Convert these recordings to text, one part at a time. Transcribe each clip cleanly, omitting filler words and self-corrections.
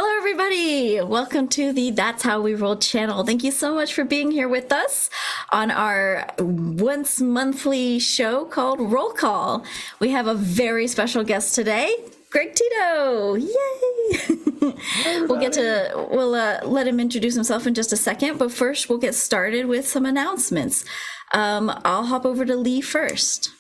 Hello, everybody. Welcome to the That's How We Roll channel. Thank you so much for being here with us on our once monthly show called Roll Call. We have a very special guest today, Greg Tito. Yay! We'll let him introduce himself in just a second, but first we'll get started with some announcements. I'll hop over to Lee first.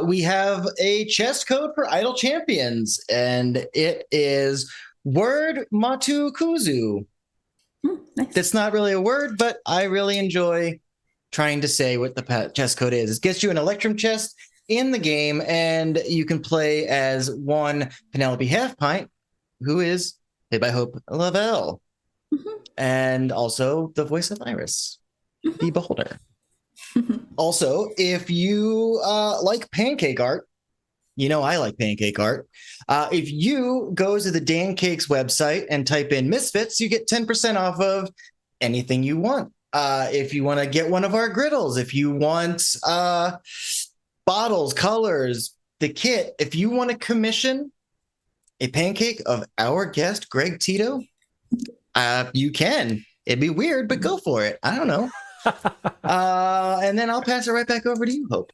We have a chess code for Idle Champions, and it is word Matu Kuzu. Nice. That's not really a word, but I really enjoy trying to say what the chess code is. It gets you an Electrum chest in the game, and you can play as one Penelope Halfpint, who is played by Hope Lavelle, and also the voice of Iris, the Beholder. Also, if you like pancake art, you know I like pancake art. If you go to the Dan Cakes website and type in Misfits, you get 10% off of anything you want. If you want to get one of our griddles, if you want bottles, colors, the kit, if you want to commission a pancake of our guest, Greg Tito, you can. It'd be weird, but go for it. I don't know. And then I'll pass it right back over to you, Hope.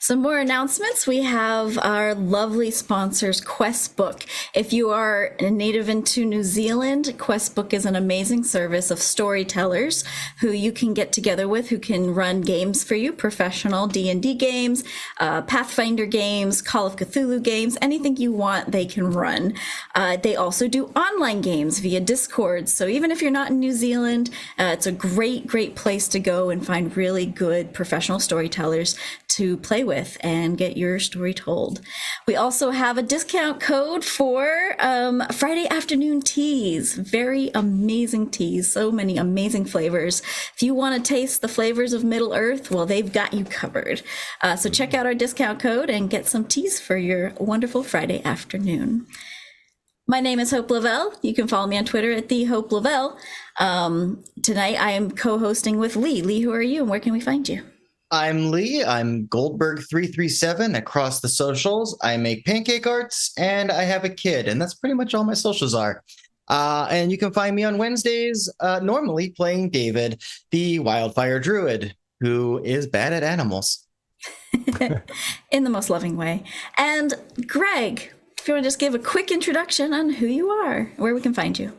Some more announcements. We have our lovely sponsors, Questbook. If you are a native into New Zealand, Questbook is an amazing service of storytellers who you can get together with, who can run games for you, professional D&D games, Pathfinder games, Call of Cthulhu games, anything you want, they can run. They also do online games via Discord. So even if you're not in New Zealand, it's a great place to go and find really good professional storytellers to play with and get your story told. We also have a discount code for Friday afternoon teas. Very amazing teas, so many amazing flavors. If you want to taste the flavors of Middle Earth, well, they've got you covered. So check out our discount code and get some teas for your wonderful Friday afternoon. My name is Hope Lavelle. You can follow me on Twitter at the Hope Lavelle. Tonight I am co-hosting with Lee. Lee, who are you and where can we find you? I'm Lee. I'm Goldberg337 across the socials. I make pancake arts and I have a kid, and that's pretty much all my socials are. And you can find me on Wednesdays, normally playing David, the wildfire druid, who is bad at animals. In the most loving way. And Greg, if you want to just give a quick introduction on who you are, where we can find you.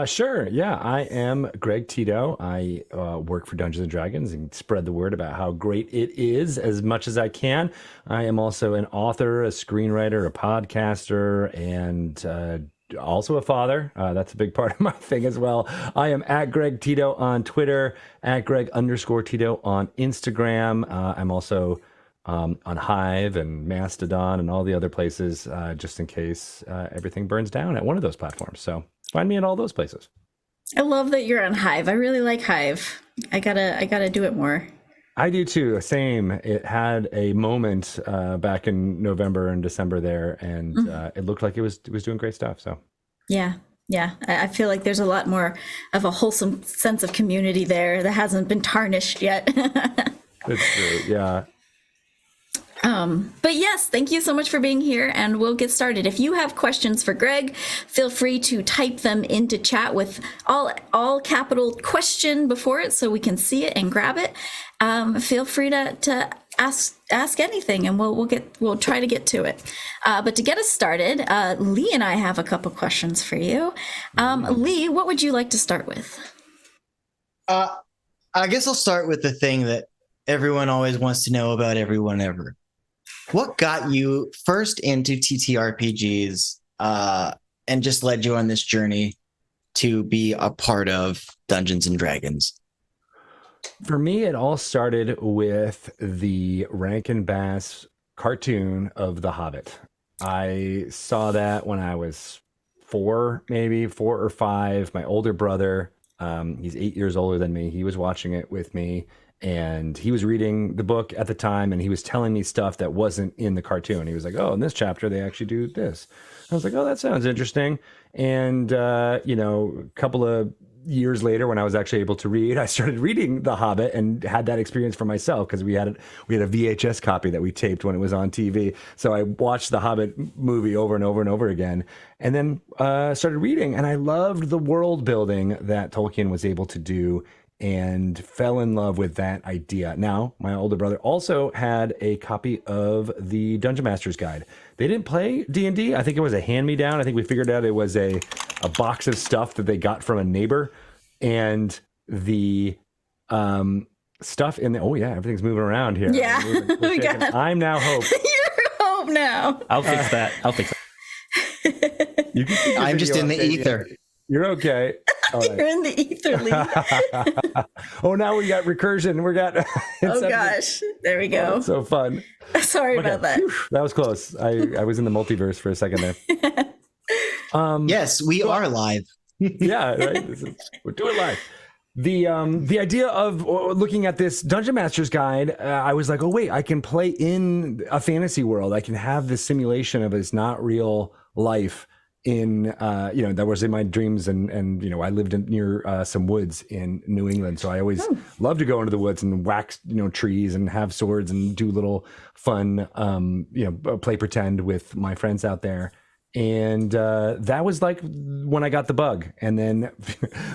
Sure. Yeah, I am Greg Tito. I work for Dungeons and Dragons and spread the word about how great it is as much as I can. I am also an author, a screenwriter, a podcaster, and also a father. That's a big part of my thing as well. I am at Greg Tito on Twitter, at Greg_Tito on Instagram. I'm also on Hive and Mastodon and all the other places, just in case everything burns down at one of those platforms. So find me at all those places. I love that you're on Hive. I really like Hive. I gotta do it more. I do too. Same. It had a moment back in November and December there, and it looked like it was doing great stuff. So yeah. I feel like there's a lot more of a wholesome sense of community there that hasn't been tarnished yet. That's true. Yeah. But yes, thank you so much for being here, and we'll get started. If you have questions for Greg, feel free to type them into chat with all capital question before it so we can see it and grab it. Feel free to ask anything, and we'll try to get to it. But to get us started, Lee and I have a couple questions for you. Lee, what would you like to start with? I guess I'll start with the thing that everyone always wants to know about everyone ever. What got you first into TTRPGs and just led you on this journey to be a part of Dungeons and Dragons? For me, it all started with the Rankin Bass cartoon of The Hobbit. I saw that when I was 4 or 5. My older brother, he's 8 years older than me. He was watching it with me. And he was reading the book at the time, and he was telling me stuff that wasn't in the cartoon. He was like, "Oh, in this chapter they actually do this." I was like, "Oh, that sounds interesting." And you know, a couple of years later, when I was actually able to read, I started reading The Hobbit and had that experience for myself, because we had a VHS copy that we taped when it was on TV. So I watched the Hobbit movie over and over and over again, and then started reading, and I loved the world building that Tolkien was able to do, and fell in love with that idea. Now, my older brother also had a copy of the Dungeon Master's Guide. They didn't play D&D. I think it was a hand-me-down. I think we figured out it was a box of stuff that they got from a neighbor. And the stuff in the... Oh, yeah, everything's moving around here. Yeah. I'm now Hope. You're Hope now. I'll fix that. You can keep your I'm just video in the updated. ether. You're okay. All right. You're in the ether, Lee. Oh, now we got recursion. We got... Oh, gosh. There we go. That's so fun. Sorry about that. Whew, that was close. I was in the multiverse for a second there. Yes, we are live. Yeah, right. We're doing live. The idea of looking at this Dungeon Master's Guide, I was like, oh wait, I can play in a fantasy world. I can have this simulation of it's not real life in you know, that was in my dreams, and you know, I lived near some woods in New England, so I always loved to go into the woods and whack, you know, trees and have swords and do little fun you know, play pretend with my friends out there. And that was like when I got the bug. And then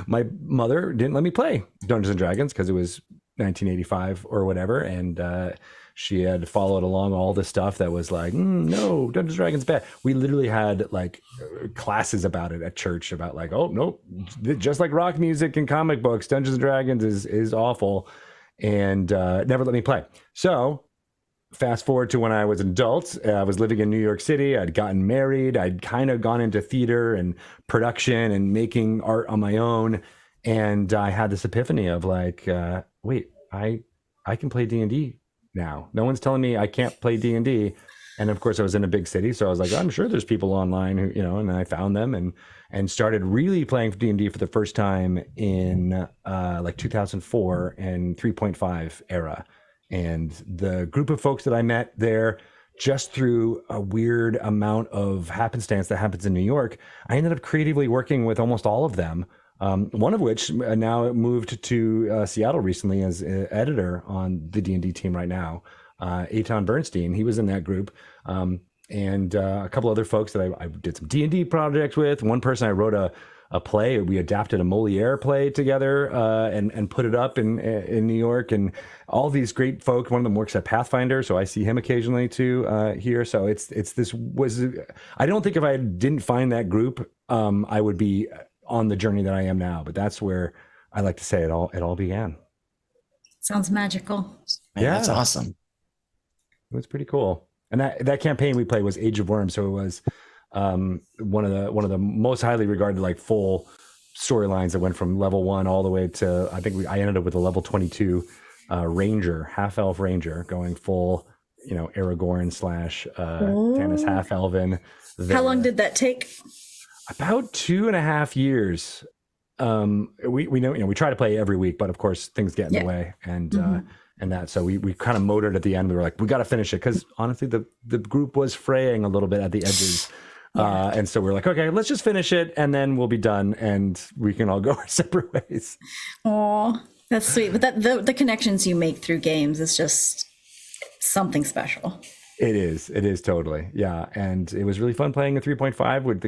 my mother didn't let me play Dungeons and Dragons because it was 1985 or whatever, and she had followed along all the stuff that was like, no, Dungeons and Dragons bad. We literally had like classes about it at church, about like, oh no, just like rock music and comic books, Dungeons and Dragons is awful, and never let me play. So fast forward to when I was an adult, I was living in New York City. I'd gotten married. I'd kind of gone into theater and production and making art on my own. And I had this epiphany of like, wait, I can play D&D now. No one's telling me I can't play D&D. And of course I was in a big city, so I was like, I'm sure there's people online who, you know, and I found them and started really playing D&D for the first time in like 2004 and 3.5 era. And the group of folks that I met there, just through a weird amount of happenstance that happens in New York, I ended up creatively working with almost all of them. One of which now moved to Seattle recently as editor on the D&D team right now. Eitan Bernstein, he was in that group. And a couple other folks that I did some D&D projects with. One person I wrote a play. We adapted a Moliere play together and put it up in New York, and all these great folk. One of them works at Pathfinder, so I see him occasionally too here. So it's this was. I don't think if I didn't find that group, I would be on the journey that I am now. But that's where I like to say it all began. Sounds magical. Man, that's awesome. It was pretty cool. And that campaign we played was Age of Worms, so it was one of the most highly regarded like full storylines that went from level 1 all the way to I ended up with a level 22 ranger, half elf ranger, going full, you know, Aragorn / Tannis half elven. How long did that take? About 2.5 years. We know, you know, we try to play every week, but of course things get in the way, and that, so we kind of motored at the end. We were like, we got to finish it, because honestly the group was fraying a little bit at the edges. And so we're like, okay, let's just finish it and then we'll be done and we can all go our separate ways. Oh, that's sweet. But the connections you make through games is just something special. It is totally. Yeah. And it was really fun playing a 3.5 with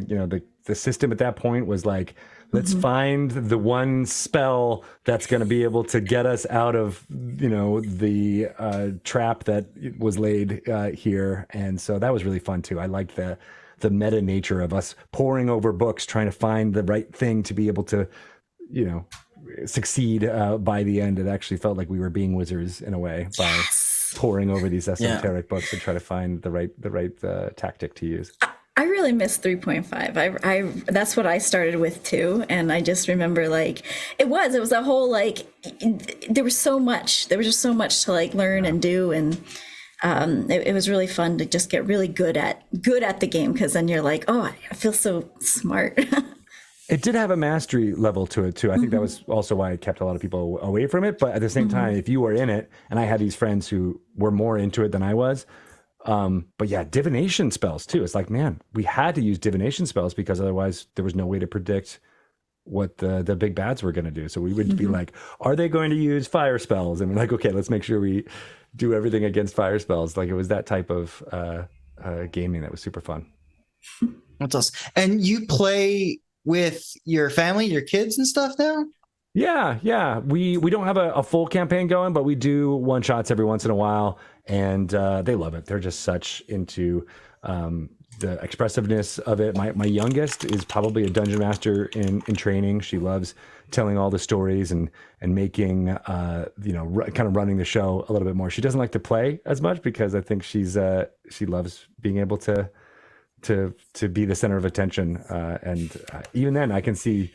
the system at that point was like, let's find the one spell that's going to be able to get us out of, you know, the trap that was laid here. And so that was really fun too. I liked the meta nature of us poring over books, trying to find the right thing to be able to, you know, succeed by the end. It actually felt like we were being wizards in a way by poring over these esoteric books and try to find the right tactic to use. I really miss 3.5. I that's what I started with too, and I just remember like it was a whole like there was just so much to like learn and do, and it was really fun to just get really good at the game, because then you're like, oh, I feel so smart. It did have a mastery level to it too. I think that was also why it kept a lot of people away from it. But at the same time, if you were in it, and I had these friends who were more into it than I was, but yeah, divination spells too. It's like, man, we had to use divination spells because otherwise there was no way to predict what the big bads were going to do. So we would be like, are they going to use fire spells? And we're like, okay, let's make sure we do everything against fire spells. Like it was that type of gaming that was super fun. That's awesome. And you play with your family, your kids and stuff now? Yeah. We don't have a full campaign going, but we do one shots every once in a while, and they love it. They're just such into the expressiveness of it. My youngest is probably a dungeon master in training. She loves telling all the stories and making kind of running the show a little bit more. She doesn't like to play as much because I think she loves being able to be the center of attention. And even then I can see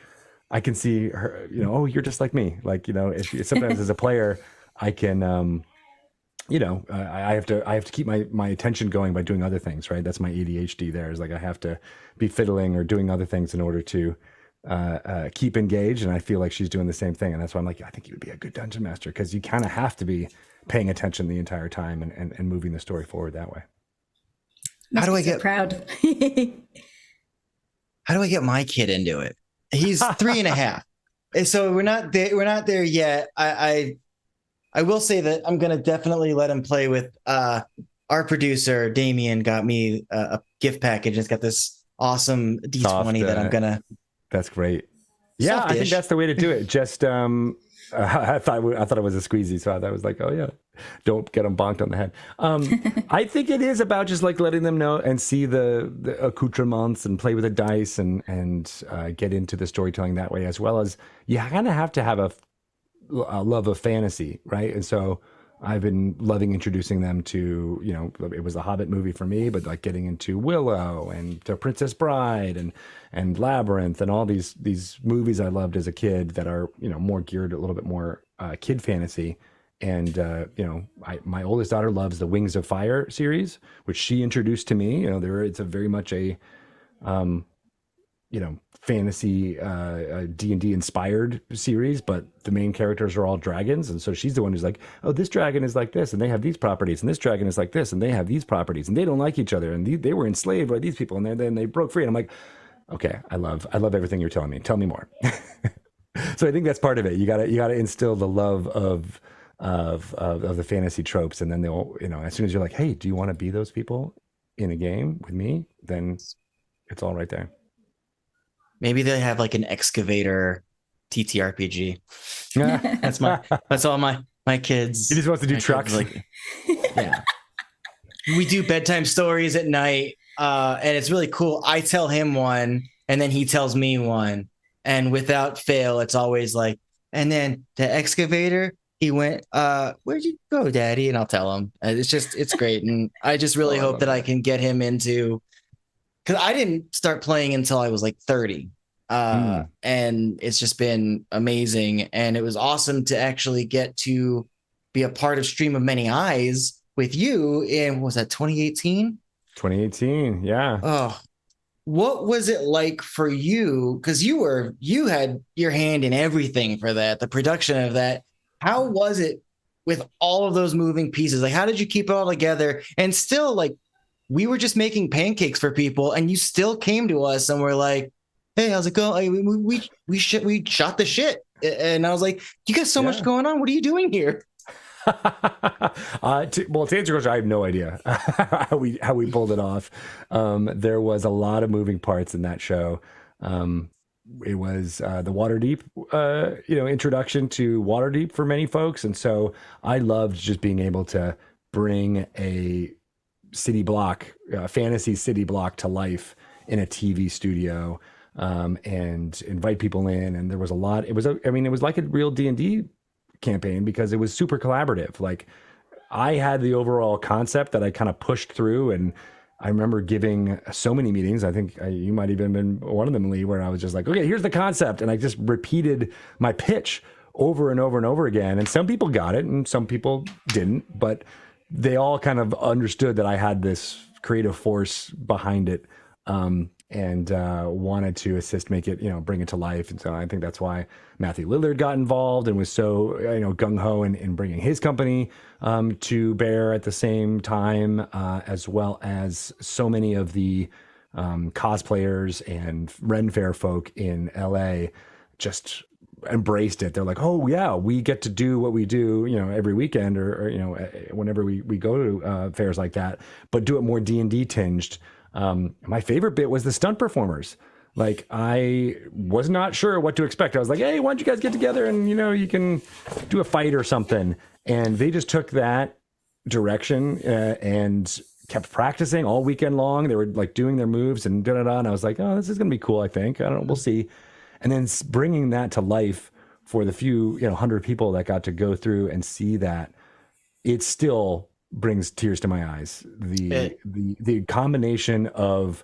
her, oh, you're just like me. Like, if sometimes as a player, I can, I have to keep my attention going by doing other things, right? That's my ADHD there, is like I have to be fiddling or doing other things in order to keep engaged. And I feel like she's doing the same thing. And that's why I'm like, I think you would be a good dungeon master, because you kind of have to be paying attention the entire time and moving the story forward that way. How do I get proud? How do I get my kid into it? He's 3.5. And so we're not there yet. I will say that I'm going to definitely let him play with our producer. Damien got me a gift package. It's got this awesome D20 soft, that I'm going to. That's great. Yeah, Soft-ish. I think that's the way to do it. Just I thought it was a squeezy, so I was like, oh yeah, don't get them bonked on the head. I think it is about just like letting them know and see the accoutrements and play with the dice and get into the storytelling that way, as well as you kind of have to have a love of fantasy, right? And so I've been loving introducing them to, it was the Hobbit movie for me, but like getting into Willow and The Princess Bride and Labyrinth and all these movies I loved as a kid that are, more geared a little bit more kid fantasy. And, my oldest daughter loves the Wings of Fire series, which she introduced to me. It's a very much a, fantasy D&D inspired series, but the main characters are all dragons. And so she's the one who's like, oh, this dragon is like this and they have these properties, and this dragon is like this and they have these properties, and they don't like each other, and they were enslaved by these people, and then they broke free. And I'm like, okay, I love everything you're telling me. Tell me more. So I think that's part of it. You gotta instill the love of the fantasy tropes, and then they'll, as soon as you're like, hey, do you want to be those people in a game with me? Then it's all right there. Maybe they have like an excavator TTRPG. That's all my kids. He just wants to do trucks. Yeah. We do bedtime stories at night, and it's really cool. I tell him one, and then he tells me one, and without fail, it's always like, and then the excavator, he went, where'd you go, Daddy? And I'll tell him. It's great, and I just really hope that I can get him into. Because I didn't start playing until I was like 30. And it's just been amazing. And it was awesome to actually get to be a part of Stream of Many Eyes with you in, what was that, 2018? 2018, yeah. Oh, what was it like for you? Because you had your hand in everything for that, the production of that. How was it with all of those moving pieces? Like, how did you keep it all together? And still, like, we were just making pancakes for people, and you still came to us and we're like, hey, how's it going? We shot the shit. And I was like, you got so much going on. What are you doing here? To answer your question, I have no idea how we pulled it off. There was a lot of moving parts in that show. It was the Waterdeep, introduction to Waterdeep for many folks. And so I loved just being able to bring a city block, fantasy city block to life in a TV studio, and invite people in. And there was a lot. It was like a real D&D campaign because it was super collaborative. Like, I had the overall concept that I kind of pushed through, and I remember giving so many meetings. I think you might even been one of them, Lee, where I was just like, okay, here's the concept. And I just repeated my pitch over and over and over again. And some people got it and some people didn't, but they all kind of understood that I had this creative force behind it. and wanted to assist, make it, bring it to life. And so I think that's why Matthew Lillard got involved and was so, gung ho in bringing his company to bear at the same time, as well as so many of the cosplayers and Ren Fair folk in LA just embraced it. They're like, oh yeah, we get to do what we do, every weekend or whenever we go to fairs like that, but do it more D&D tinged. My favorite bit was the stunt performers. Like, I was not sure what to expect. I was like, hey, why don't you guys get together and, you can do a fight or something. And they just took that direction and kept practicing all weekend long. They were like doing their moves and da-da-da. And I was like, oh, this is going to be cool, I think. I don't know. We'll see. And then bringing that to life for the few, 100 people that got to go through and see that, it still brings tears to my eyes. The combination of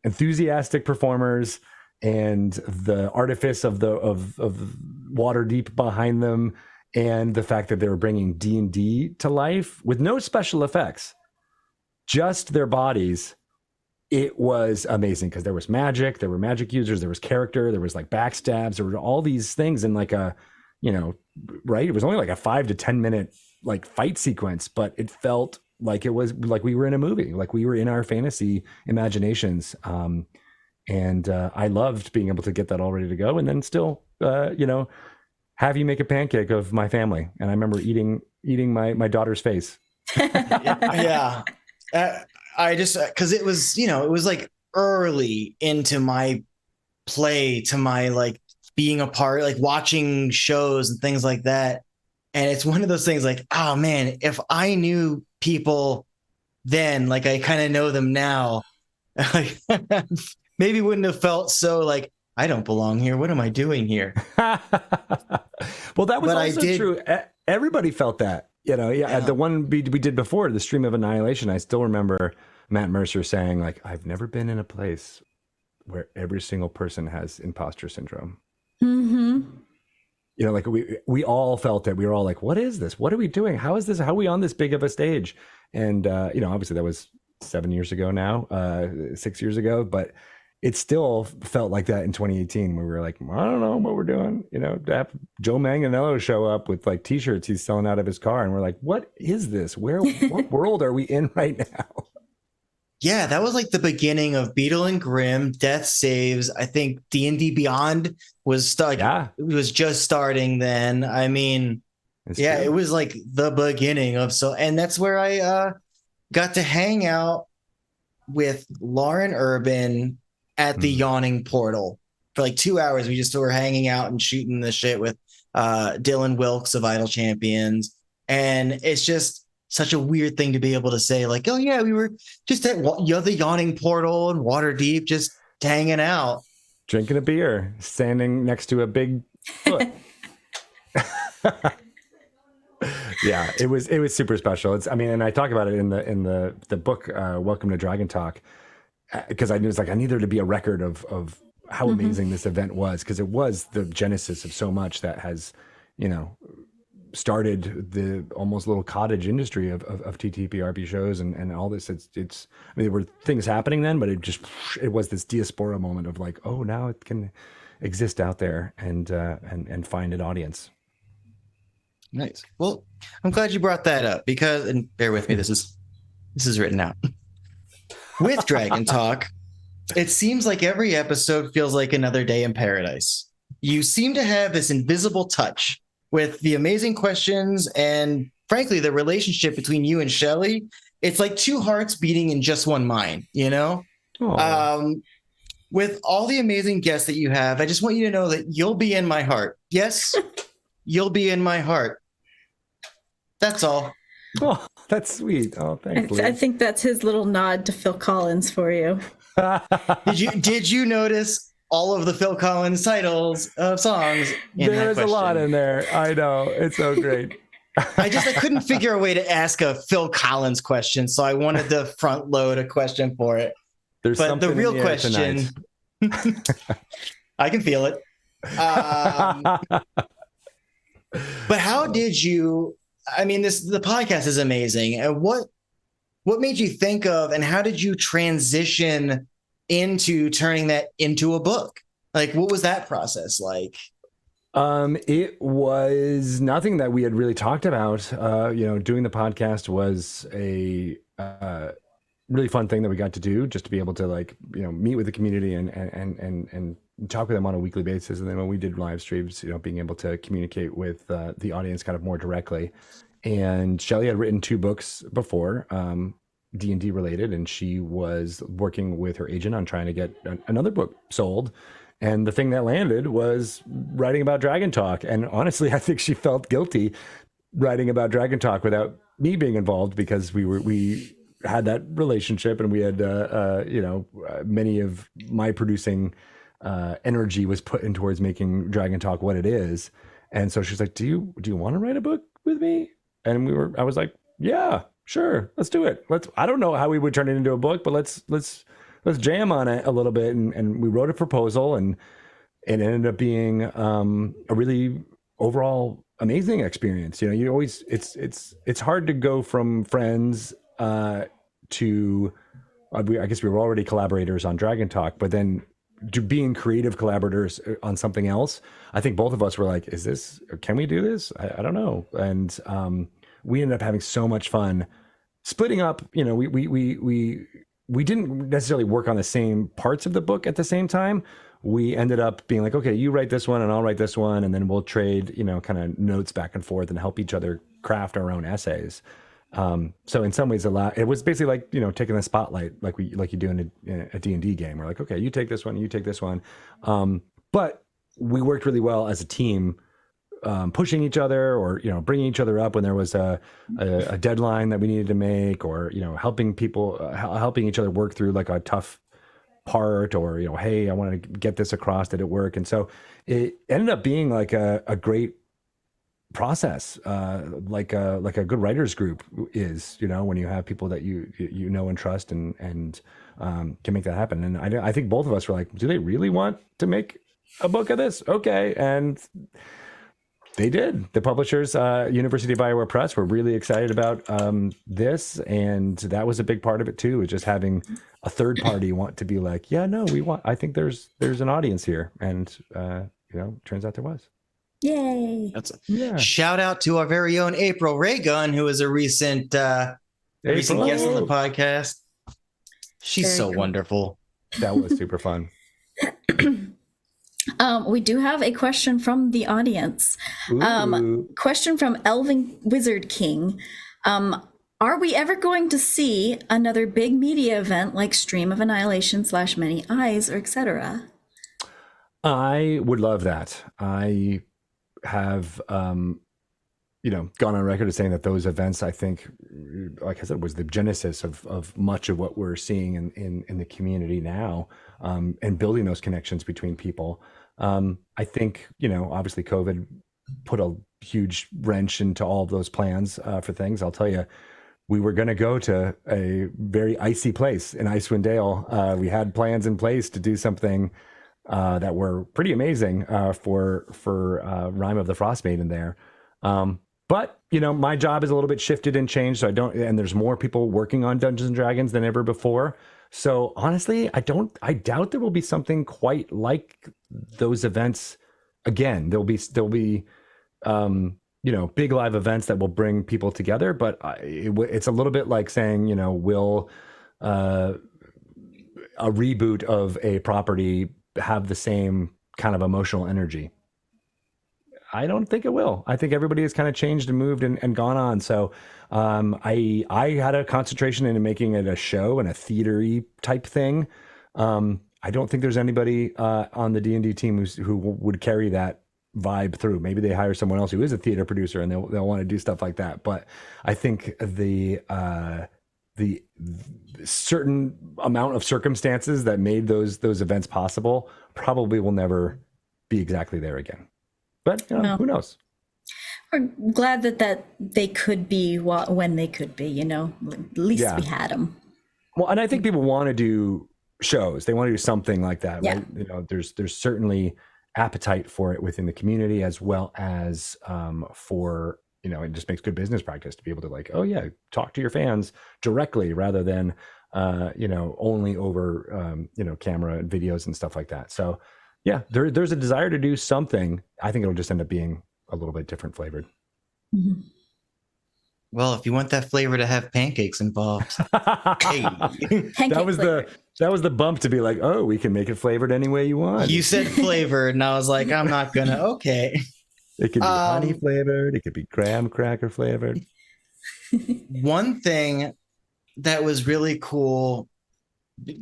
enthusiastic performers and the artifice of Waterdeep behind them, and the fact that they were bringing D&D to life with no special effects, just their bodies. It was amazing because there was magic, there were magic users, there was character, there was like backstabs, there were all these things in like a, right? It was only like a 5 to 10 minute like fight sequence, but it felt like it was like we were in a movie, like we were in our fantasy imaginations. And I loved being able to get that all ready to go, and then still, have you make a pancake of my family. And I remember eating my daughter's face. Yeah. I just, cause it was, it was like early into my play to my like being a part, like watching shows and things like that. And it's one of those things like, oh man, if I knew people then, like I kind of know them now, like, maybe wouldn't have felt so like, I don't belong here. What am I doing here? Well, that was also true. Everybody felt that, the one we did before, the Stream of Annihilation. I still remember Matt Mercer saying, like, I've never been in a place where every single person has imposter syndrome. Mm-hmm. Like we all felt it. We were all like, what is this? What are we doing? How is this? How are we on this big of a stage? And, obviously that was 7 years ago now, 6 years ago, but it still felt like that in 2018. We were like, I don't know what we're doing, to have Joe Manganiello show up with like t-shirts he's selling out of his car. And we're like, what is this? What world are we in right now? Yeah, that was like the beginning of Beetle and Grimm, Death Saves. I think D&D Beyond was it was just starting then. I mean, true. It was like the beginning of and that's where I got to hang out with Lauren Urban at the Yawning Portal for like 2 hours. We just were hanging out and shooting the shit with Dylan Wilkes of Idle Champions. And it's just such a weird thing to be able to say, like, oh yeah, we were just at the Yawning Portal and Waterdeep, just hanging out, drinking a beer, standing next to a big foot. Yeah, it was super special. And I talk about it in the book, Welcome to Dragon Talk, because I knew I need there to be a record of how amazing this event was, because it was the genesis of so much that has, started the almost little cottage industry of TTRPG shows and all this. There were things happening then, but it was this diaspora moment of like, oh, now it can exist out there and find an audience. Nice. Well, I'm glad you brought that up because, and bear with me, this is written out. With Dragon Talk, it seems like every episode feels like another day in paradise. You seem to have this invisible touch with the amazing questions and, frankly, the relationship between you and Shelley. It's like two hearts beating in just one mind, With all the amazing guests that you have, I just want you to know that you'll be in my heart. Yes, you'll be in my heart. That's all. Oh, that's sweet. Oh, thanks. I think that's his little nod to Phil Collins for you. Did you notice all of the Phil Collins titles of songs? There's a lot in there. I know. It's so great. I couldn't figure a way to ask a Phil Collins question, so I wanted to front load a question for it. But the real question, I can feel it. But how did you? I mean, the podcast is amazing, and what made you think of, and how did you transition into turning that into a book? Like, what was that process like? It was nothing that we had really talked about. Doing the podcast was a really fun thing that we got to do, just to be able to meet with the community and talk with them on a weekly basis. And then when we did live streams, being able to communicate with the audience kind of more directly. And Shelley had written 2 books before, D&D related, and she was working with her agent on trying to get another book sold. And the thing that landed was writing about Dragon Talk. And honestly, I think she felt guilty writing about Dragon Talk without me being involved, because we had that relationship, and we had many of my producing energy was put in towards making Dragon Talk what it is. And so she's like, do you want to write a book with me? And I was like, yeah, sure, let's do it. I don't know how we would turn it into a book, but let's jam on it a little bit. And we wrote a proposal, and it ended up being a really overall amazing experience. You always, it's hard to go from friends to, I guess we were already collaborators on Dragon Talk, but then to being creative collaborators on something else. I think both of us were like, can we do this? I don't know. And we ended up having so much fun splitting up. We didn't necessarily work on the same parts of the book at the same time. We ended up being like, okay, you write this one and I'll write this one, and then we'll trade, kind of notes back and forth and help each other craft our own essays. So in some ways, it was basically like, taking the spotlight, like you do in a D&D game. We're like, okay, you take this one, you take this one. But we worked really well as a team, pushing each other, or bringing each other up when there was a deadline that we needed to make, or helping each other work through like a tough part, or hey, I want to get this across, did it work? And so it ended up being like a great process, like a good writers group is, when you have people that you know and trust, and can make that happen. And I think both of us were like, do they really want to make a book of this? Okay. And they did. The publishers, University of Iowa Press, were really excited about this, and that was a big part of it too. Is just having a third party want to be like, yeah, no, I think there's an audience here, and turns out there was. Yay! Shout out to our very own April Raygun, who is a recent guest on the podcast. She's very so cool. Wonderful. That was super fun. We do have a question from the audience. Question from Elvin Wizard King. Are we ever going to see another big media event like Stream of Annihilation / Many Eyes, or etc.? I would love that. I have, gone on record as saying that those events, I think, like I said, was the genesis of much of what we're seeing in the community now, and building those connections between people. I think, obviously COVID put a huge wrench into all of those plans for things. I'll tell you, we were going to go to a very icy place in Icewind Dale. We had plans in place to do something that were pretty amazing for Rime of the Frostmaiden there. But, my job is a little bit shifted and changed. So and there's more people working on Dungeons and Dragons than ever before. So honestly, I doubt there will be something quite like those events again. There'll be big live events that will bring people together, but it's a little bit like saying, will a reboot of a property have the same kind of emotional energy? I don't think it will. I think everybody has kind of changed and moved and gone on. So I had a concentration in making it a show and a theater-y type thing. I don't think there's anybody on the D&D team who would carry that vibe through. Maybe they hire someone else who is a theater producer and they'll want to do stuff like that. But I think the certain amount of circumstances that made those events possible probably will never be exactly there again. But who knows? We're glad that they could be when they could be. At least we had them. Well, and I think people want to do shows. They want to do something like that, right? There's certainly appetite for it within the community, as well as for it just makes good business practice to be able to talk to your fans directly rather than only over, camera and videos and stuff like that. So yeah, there's a desire to do something. I think it'll just end up being a little bit different flavored. Mhm. Well, if you want that flavor to have pancakes involved, hey. Pancake That was the bump to be like, oh, we can make it flavored any way you want. You said flavored, and I was like, I'm not gonna. Okay. It could be honey flavored. It could be graham cracker flavored. One thing that was really cool,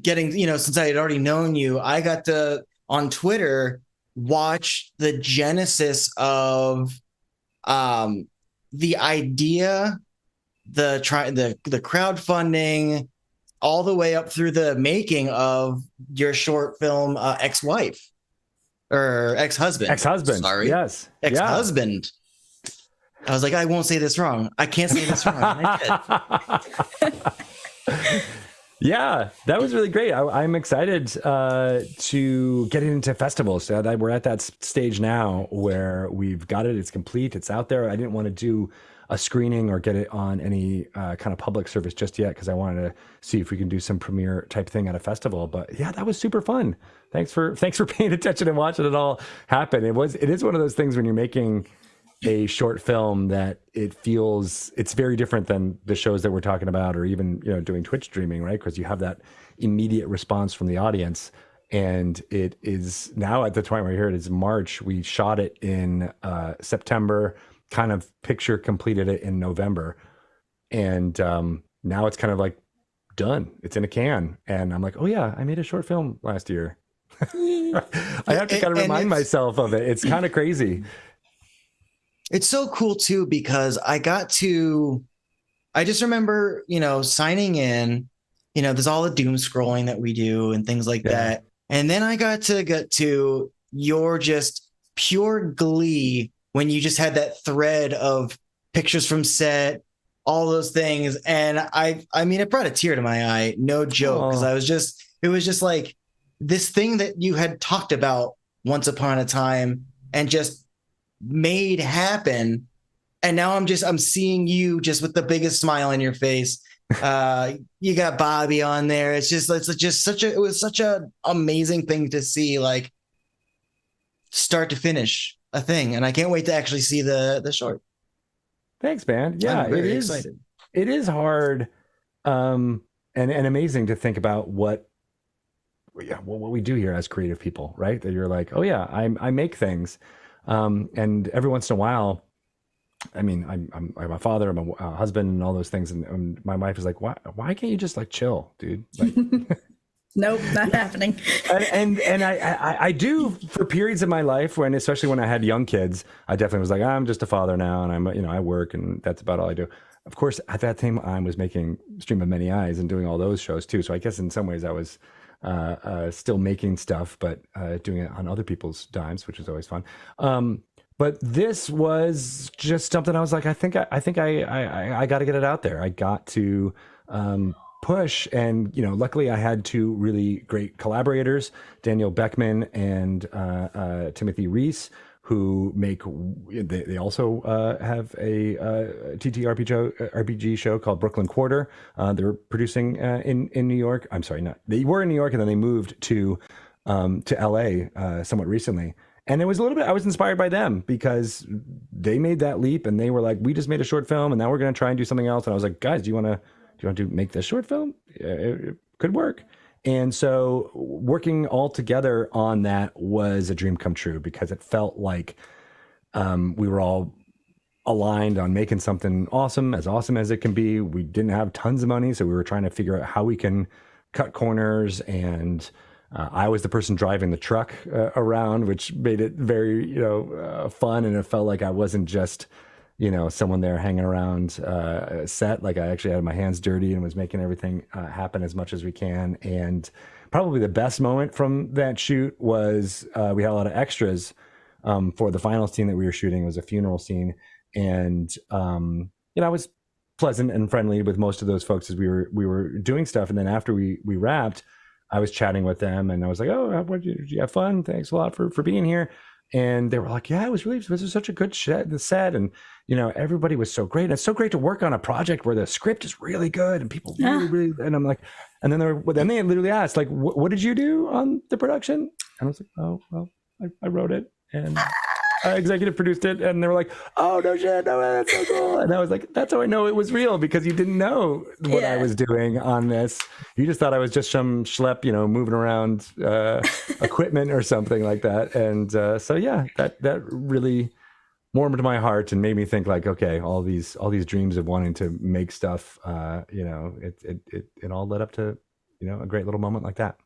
getting, since I had already known you, I got to, on Twitter, watch the genesis of the idea, the crowdfunding, all the way up through the making of your short film, ex-wife or ex-husband. Sorry. Yes. Ex-husband. Yeah. I was like, I won't say this wrong. I can't say this wrong. Yeah, that was really great. I'm excited to get into festivals. So we're at that stage now where we've got it. It's complete. It's out there. I didn't want to do a screening or get it on any kind of public service just yet because I wanted to see if we can do some premiere type thing at a festival. But yeah, that was super fun. Thanks for paying attention and watching it all happen. It is one of those things when you're making a short film that it's very different than the shows that we're talking about, or even, doing Twitch streaming, right? Because you have that immediate response from the audience. And it is now at the point where here it is March. We shot it in September, kind of picture completed it in November. And now it's kind of like done. It's in a can. And I'm like, oh yeah, I made a short film last year. I have to kind of remind myself of it. It's kind of crazy. It's so cool too, because I just remember, signing in, there's all the doom scrolling that we do and things like that. And then I got to get to your just pure glee when you just had that thread of pictures from set, all those things. And I mean, it brought a tear to my eye, no joke. Cause it was just like this thing that you had talked about once upon a time and just made happen. And now I'm seeing you just with the biggest smile on your face. You got Bobby on there. It was such a amazing thing to see, like start to finish a thing. And I can't wait to actually see the short. Thanks, man. Yeah, I'm very excited. It is hard and amazing to think about what we do here as creative people, right? That you're like, oh yeah, I make things. And every once in a while, I mean, I'm a father, I'm a husband, and all those things. And my wife is like, why can't you just like chill, dude? Like, nope, not happening. and I do for periods of my life when, especially when I had young kids, I definitely was like, I'm just a father now, and I work, and that's about all I do. Of course, at that time, I was making Stream of Many Eyes and doing all those shows too. So I guess in some ways I was still making stuff, but doing it on other people's dimes, which is always fun. But this was just something I was like, I think I got to get it out there. I got to push, and luckily I had two really great collaborators, Daniel Beckman and Timothy Reese, who they also have a TTRPG show called Brooklyn Quarter. They're producing in New York. I'm sorry, they were in New York, and then they moved to LA somewhat recently. And it was a little bit, I was inspired by them because they made that leap, and they were like, we just made a short film and now we're going to try and do something else. And I was like, guys, do you want to make this short film? It could work. And so working all together on that was a dream come true, because it felt like we were all aligned on making something awesome as it can be. We didn't have tons of money, so we were trying to figure out how we can cut corners. And I was the person driving the truck around, which made it very, fun. And it felt like I wasn't just, someone there hanging around set. Like I actually had my hands dirty and was making everything happen as much as we can. And probably the best moment from that shoot was we had a lot of extras for the final scene that we were shooting. It was a funeral scene. And, I was pleasant and friendly with most of those folks as we were doing stuff. And then after we wrapped, I was chatting with them, and I was like, oh, did you have fun? Thanks a lot for being here. And they were like, yeah, this was such a good set. And, you know, everybody was so great. And it's so great to work on a project where the script is really good and people really, and I'm like, and then then they literally asked, like, what did you do on the production? And I was like, oh, well, I wrote it and I executive produced it. And they were like, oh, no shit, no, that's so cool. And I was like, that's how I know it was real, because you didn't know what I was doing on this. You just thought I was just some schlep, you know, moving around equipment or something like that. And so, yeah, that really warmed my heart and made me think, like, okay, all these dreams of wanting to make stuff, you know, it all led up to, you know, a great little moment like that.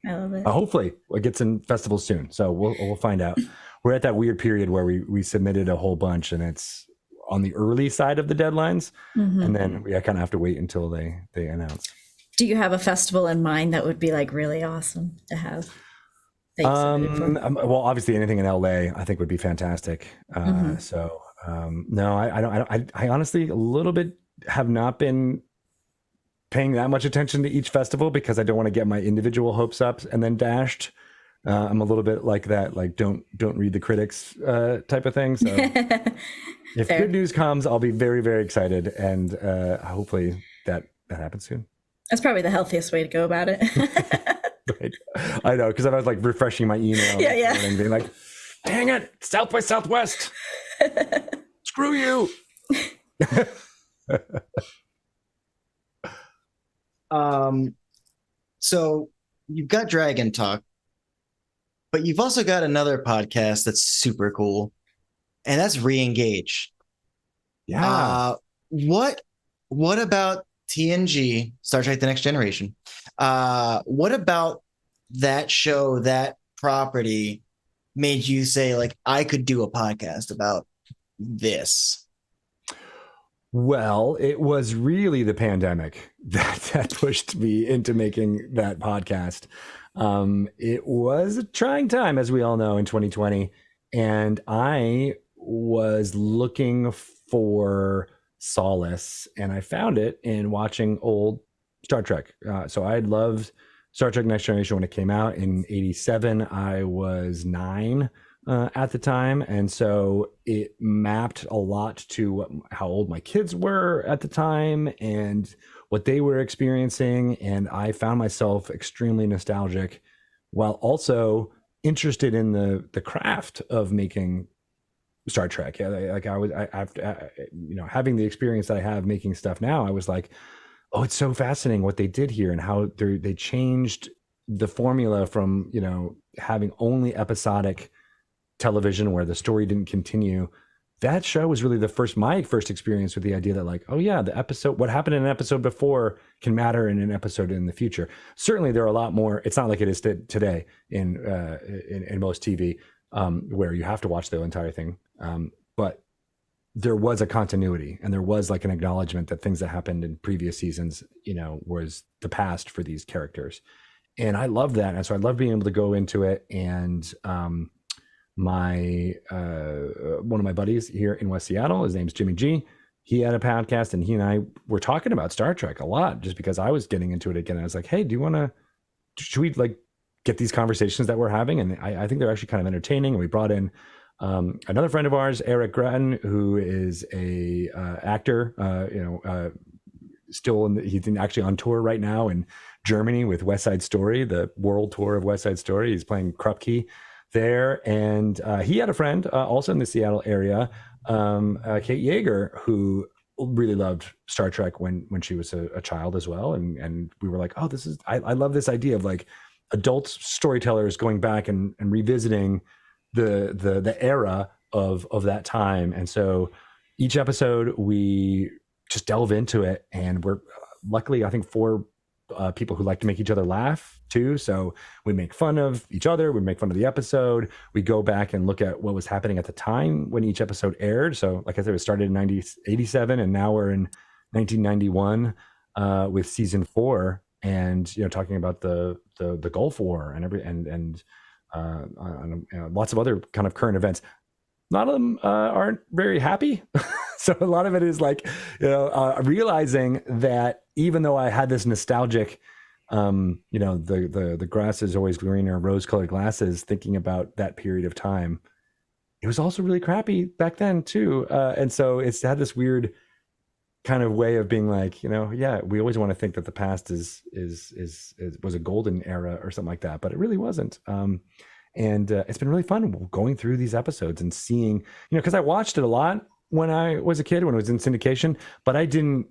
I love it. Hopefully it gets in festivals soon. So we'll find out. We're at that weird period where we submitted a whole bunch and it's on the early side of the deadlines. And then we kind of have to wait until they announce. Do you have a festival in mind that would be like really awesome to have? Well, obviously anything in LA I think would be fantastic. So no, I honestly a little bit have not been paying that much attention to each festival because I don't want to get my individual hopes up and then dashed. I'm a little bit like that, like don't read the critics type of thing. So if good news comes, I'll be very, very excited, and hopefully that happens soon. That's probably the healthiest way to go about it. Right. I know, because I was like refreshing my email and being like, dang it, South by Southwest. Screw you. So you've got Dragon Talk, but you've also got another podcast that's super cool, and that's Re-Engage. Yeah. What about TNG, Star Trek The Next Generation? What about that show, that property, made you say, like, I could do a podcast about this? Well, it was really the pandemic that pushed me into making that podcast. It was a trying time, as we all know, in 2020. And I was looking for solace, and I found it in watching old Star Trek. So I loved Star Trek Next Generation when it came out in '87. I was 9 at the time, and so it mapped a lot to how old my kids were at the time and what they were experiencing. And I found myself extremely nostalgic while also interested in the craft of making Star Trek. Like after you know, having the experience that I have making stuff now, I was like, oh, it's so fascinating what they did here and how they changed the formula from, you know, having only episodic television where the story didn't continue. That show was really my first experience with the idea that, like, oh yeah, the episode, what happened in an episode before can matter in an episode in the future. Certainly there are a lot more. It's not like it is today in most TV, where you have to watch the entire thing. But there was a continuity, and there was like an acknowledgement that things that happened in previous seasons, you know, was the past for these characters. And I love that. And so I love being able to go into it. And my one of my buddies here in West Seattle, his name's Jimmy G. He had a podcast, and he and I were talking about Star Trek a lot, just because I was getting into it again. I was like, hey, should we like get these conversations that we're having? And I think they're actually kind of entertaining. And we brought in another friend of ours, Eric Grattan, who is a actor, he's actually on tour right now in Germany with West Side Story, the world tour of West Side Story. He's playing Krupke there. And he had a friend also in the Seattle area, Kate Yeager, who really loved Star Trek when she was a child as well. And we were like, oh, I love this idea of like adult storytellers going back and revisiting the era of that time. And so each episode we just delve into it, and we're luckily, I think, 4 people who like to make each other laugh too. So we make fun of each other, we make fun of the episode, we go back and look at what was happening at the time when each episode aired. So like I said, it started in 1987, and now we're in 1991 with season 4, and, you know, talking about the Gulf War and lots of other kind of current events. A lot of them aren't very happy. So a lot of it is like, you know, realizing that even though I had this nostalgic the grass is always greener, rose-colored glasses, thinking about that period of time. It was also really crappy back then too. And so it's had this weird kind of way of being like, yeah, we always want to think that the past was a golden era or something like that, but it really wasn't. And it's been really fun going through these episodes and seeing, because I watched it a lot when I was a kid, when it was in syndication, but I didn't,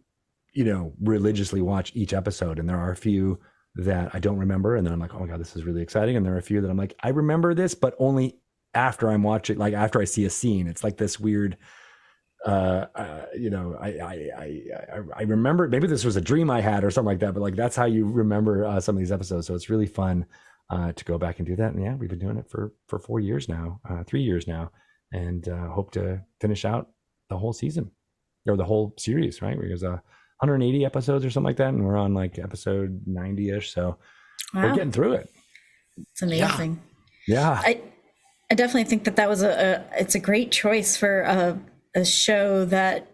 religiously watch each episode. And there are a few that I don't remember. And then I'm like, oh my God, this is really exciting. And there are a few that I'm like, I remember this, but only after I'm watching, like after I see a scene. It's like this weird, I remember, maybe this was a dream I had or something like that, but like, that's how you remember some of these episodes. So it's really fun to go back and do that. And yeah, we've been doing it for 4 years now, 3 years now, and hope to finish out the whole season or the whole series, right? Because 180 episodes or something like that. And we're on like episode 90-ish. So we're getting through it. It's amazing. Yeah. I definitely think that was it's a great choice for a show that,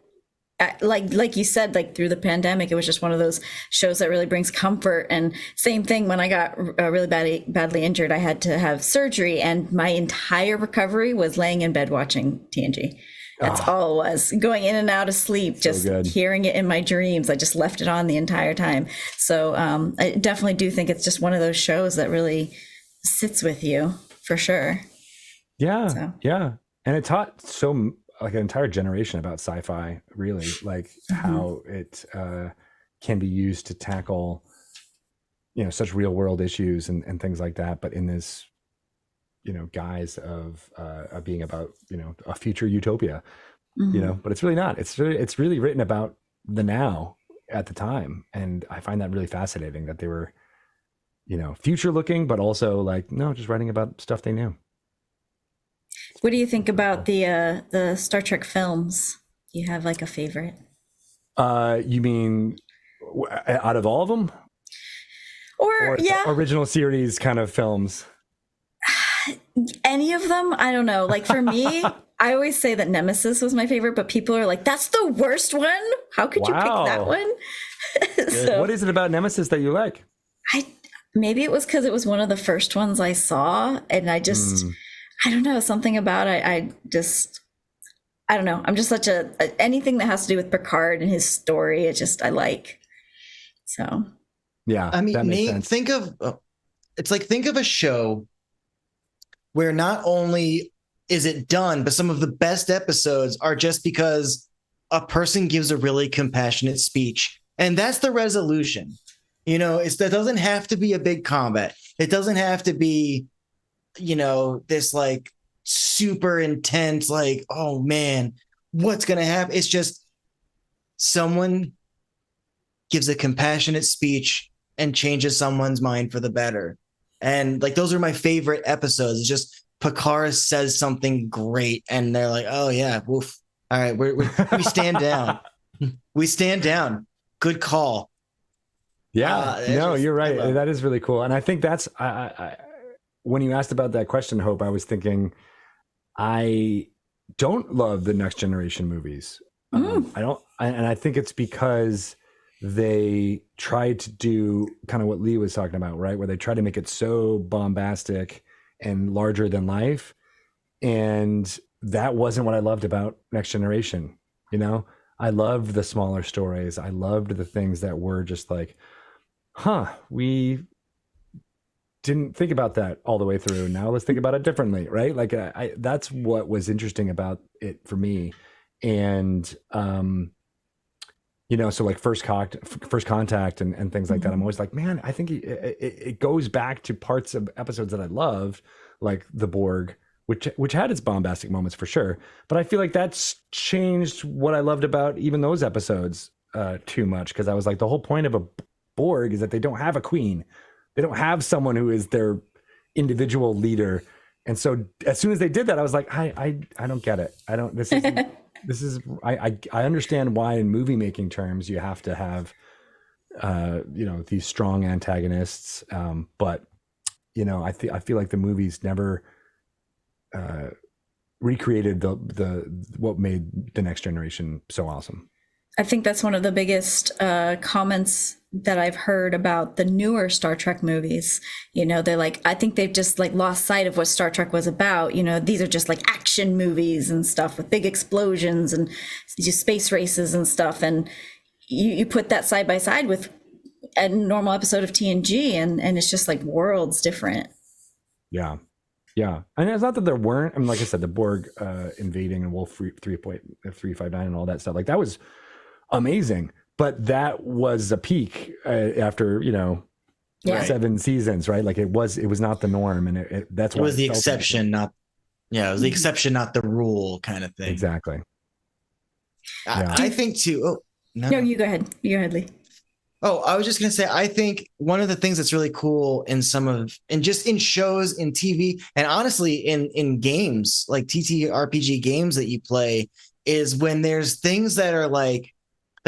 like you said, like through the pandemic, it was just one of those shows that really brings comfort. And same thing when I got really badly injured, I had to have surgery, and my entire recovery was laying in bed watching TNG. That's all it was. Going in and out of sleep, just hearing it in my dreams. I just left it on the entire time. So I definitely do think it's just one of those shows that really sits with you for sure. Yeah. Yeah. And it taught like an entire generation about sci-fi, really, like how it can be used to tackle, such real world issues and things like that. But in this, guise of being about, a future utopia, but it's really not. It's really written about the now at the time. And I find that really fascinating that they were, future looking, but also like, no, just writing about stuff they knew. What do you think about the Star Trek films? Do you have like a favorite? You mean out of all of them? Or yeah, original series kind of films? Any of them? I don't know. Like for me, I always say that Nemesis was my favorite, but people are like, that's the worst one. How could you pick that one? So, what is it about Nemesis that you like? Maybe it was because it was one of the first ones I saw, and I just, I don't know, something about it. I don't know. I'm just such anything that has to do with Picard and his story. I like. So. Yeah. I mean, Nate, think of a show where not only is it done, but some of the best episodes are just because a person gives a really compassionate speech. And that's the resolution. That doesn't have to be a big combat. It doesn't have to be, this like super intense, like, oh man, what's going to happen? It's just someone gives a compassionate speech and changes someone's mind for the better. And like, those are my favorite episodes. It's just Picard says something great and they're like, oh yeah, woof. All right. We stand down. We stand down. Good call. Yeah, you're right. That is really cool. And I think that's, I when you asked about that question, Hope, I was thinking, I don't love the Next Generation movies. I think it's because they tried to do kind of what Lee was talking about, right? Where they try to make it so bombastic and larger than life. And that wasn't what I loved about Next Generation. I loved the smaller stories. I loved the things that were just like, we didn't think about that all the way through. Now let's think about it differently, right? Like that's what was interesting about it for me. And, so like first contact and things like that. I'm always like, man, I think it goes back to parts of episodes that I loved, like the Borg, which had its bombastic moments for sure. But I feel like that's changed what I loved about even those episodes too much. Cause I was like, the whole point of a Borg is that they don't have a queen. They don't have someone who is their individual leader. And so as soon as they did that, I was like, I don't get it. I understand why in movie making terms you have to have these strong antagonists, but I feel like the movies never recreated the what made the Next Generation so awesome. I think that's one of the biggest comments that I've heard about the newer Star Trek movies. You know, they're like, I think they've just like lost sight of what Star Trek was about. You know, these are just like action movies and stuff with big explosions and space races and stuff. And you put that side by side with a normal episode of TNG, and it's just like worlds different. Yeah. Yeah. And it's not that there weren't, I mean, like I said, the Borg invading and Wolf 3.359 and all that stuff, like that was amazing. But that was a peak after, you know, 7 seasons, right? Like it was not the norm. And that's why it was the exception, not, it was the exception, not the rule kind of thing. Exactly. I think too. Oh, no, you go ahead. You go ahead, Lee. Oh, I was just going to say, I think one of the things that's really cool in just in shows, in TV, and honestly in games, like TTRPG games that you play, is when there's things that are like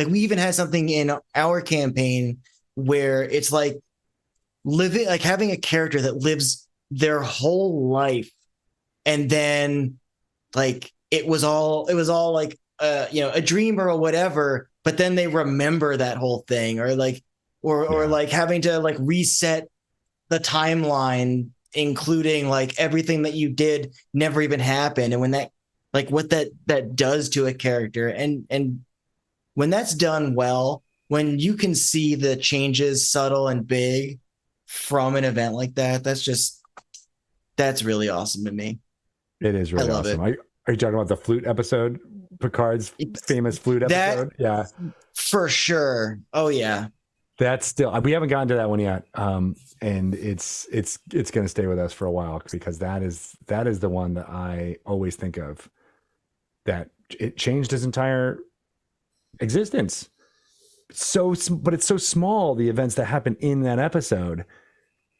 we even had something in our campaign where it's like having a character that lives their whole life. And then like, it was all like, a dream or whatever, but then they remember that whole thing, or like having to like reset the timeline, including like everything that you did never even happened. And when that, like what that does to a character, and when that's done well, when you can see the changes subtle and big from an event like that, that's really awesome to me. It is really awesome. Are you talking about the flute episode? Picard's famous flute episode? Yeah. For sure. Oh yeah. That's still, we haven't gotten to that one yet. And it's going to stay with us for a while, because that is the one that I always think of, that it changed his entire existence. But it's so small, the events that happen in that episode,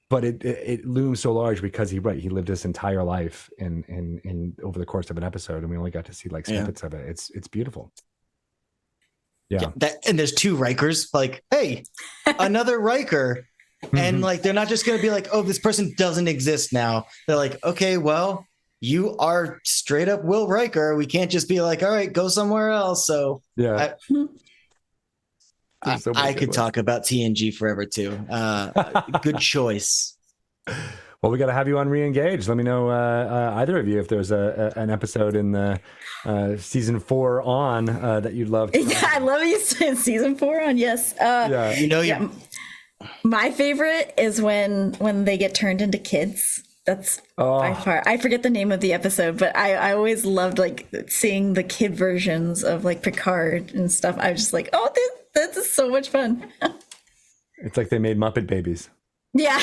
but it looms so large because he lived his entire life in over the course of an episode, and we only got to see like snippets of it. It's beautiful. Yeah. And there's 2 Rikers, like, hey, another Riker. And like, they're not just going to be like, oh, this person doesn't exist now. They're like, okay, well, you are straight up Will Riker. We can't just be like, all right, go somewhere else. So yeah. I could talk about TNG forever too. Good choice. Well, we got to have you on Reengage. Let me know, either of you, if there's an episode in the season 4 on that you'd love to. Yeah, I love you saying season 4 on. Yes. My favorite is when they get turned into kids. That's by far. I forget the name of the episode, but I always loved like seeing the kid versions of like Picard and stuff. I was just like, oh, this is so much fun. It's like they made Muppet Babies. Yeah.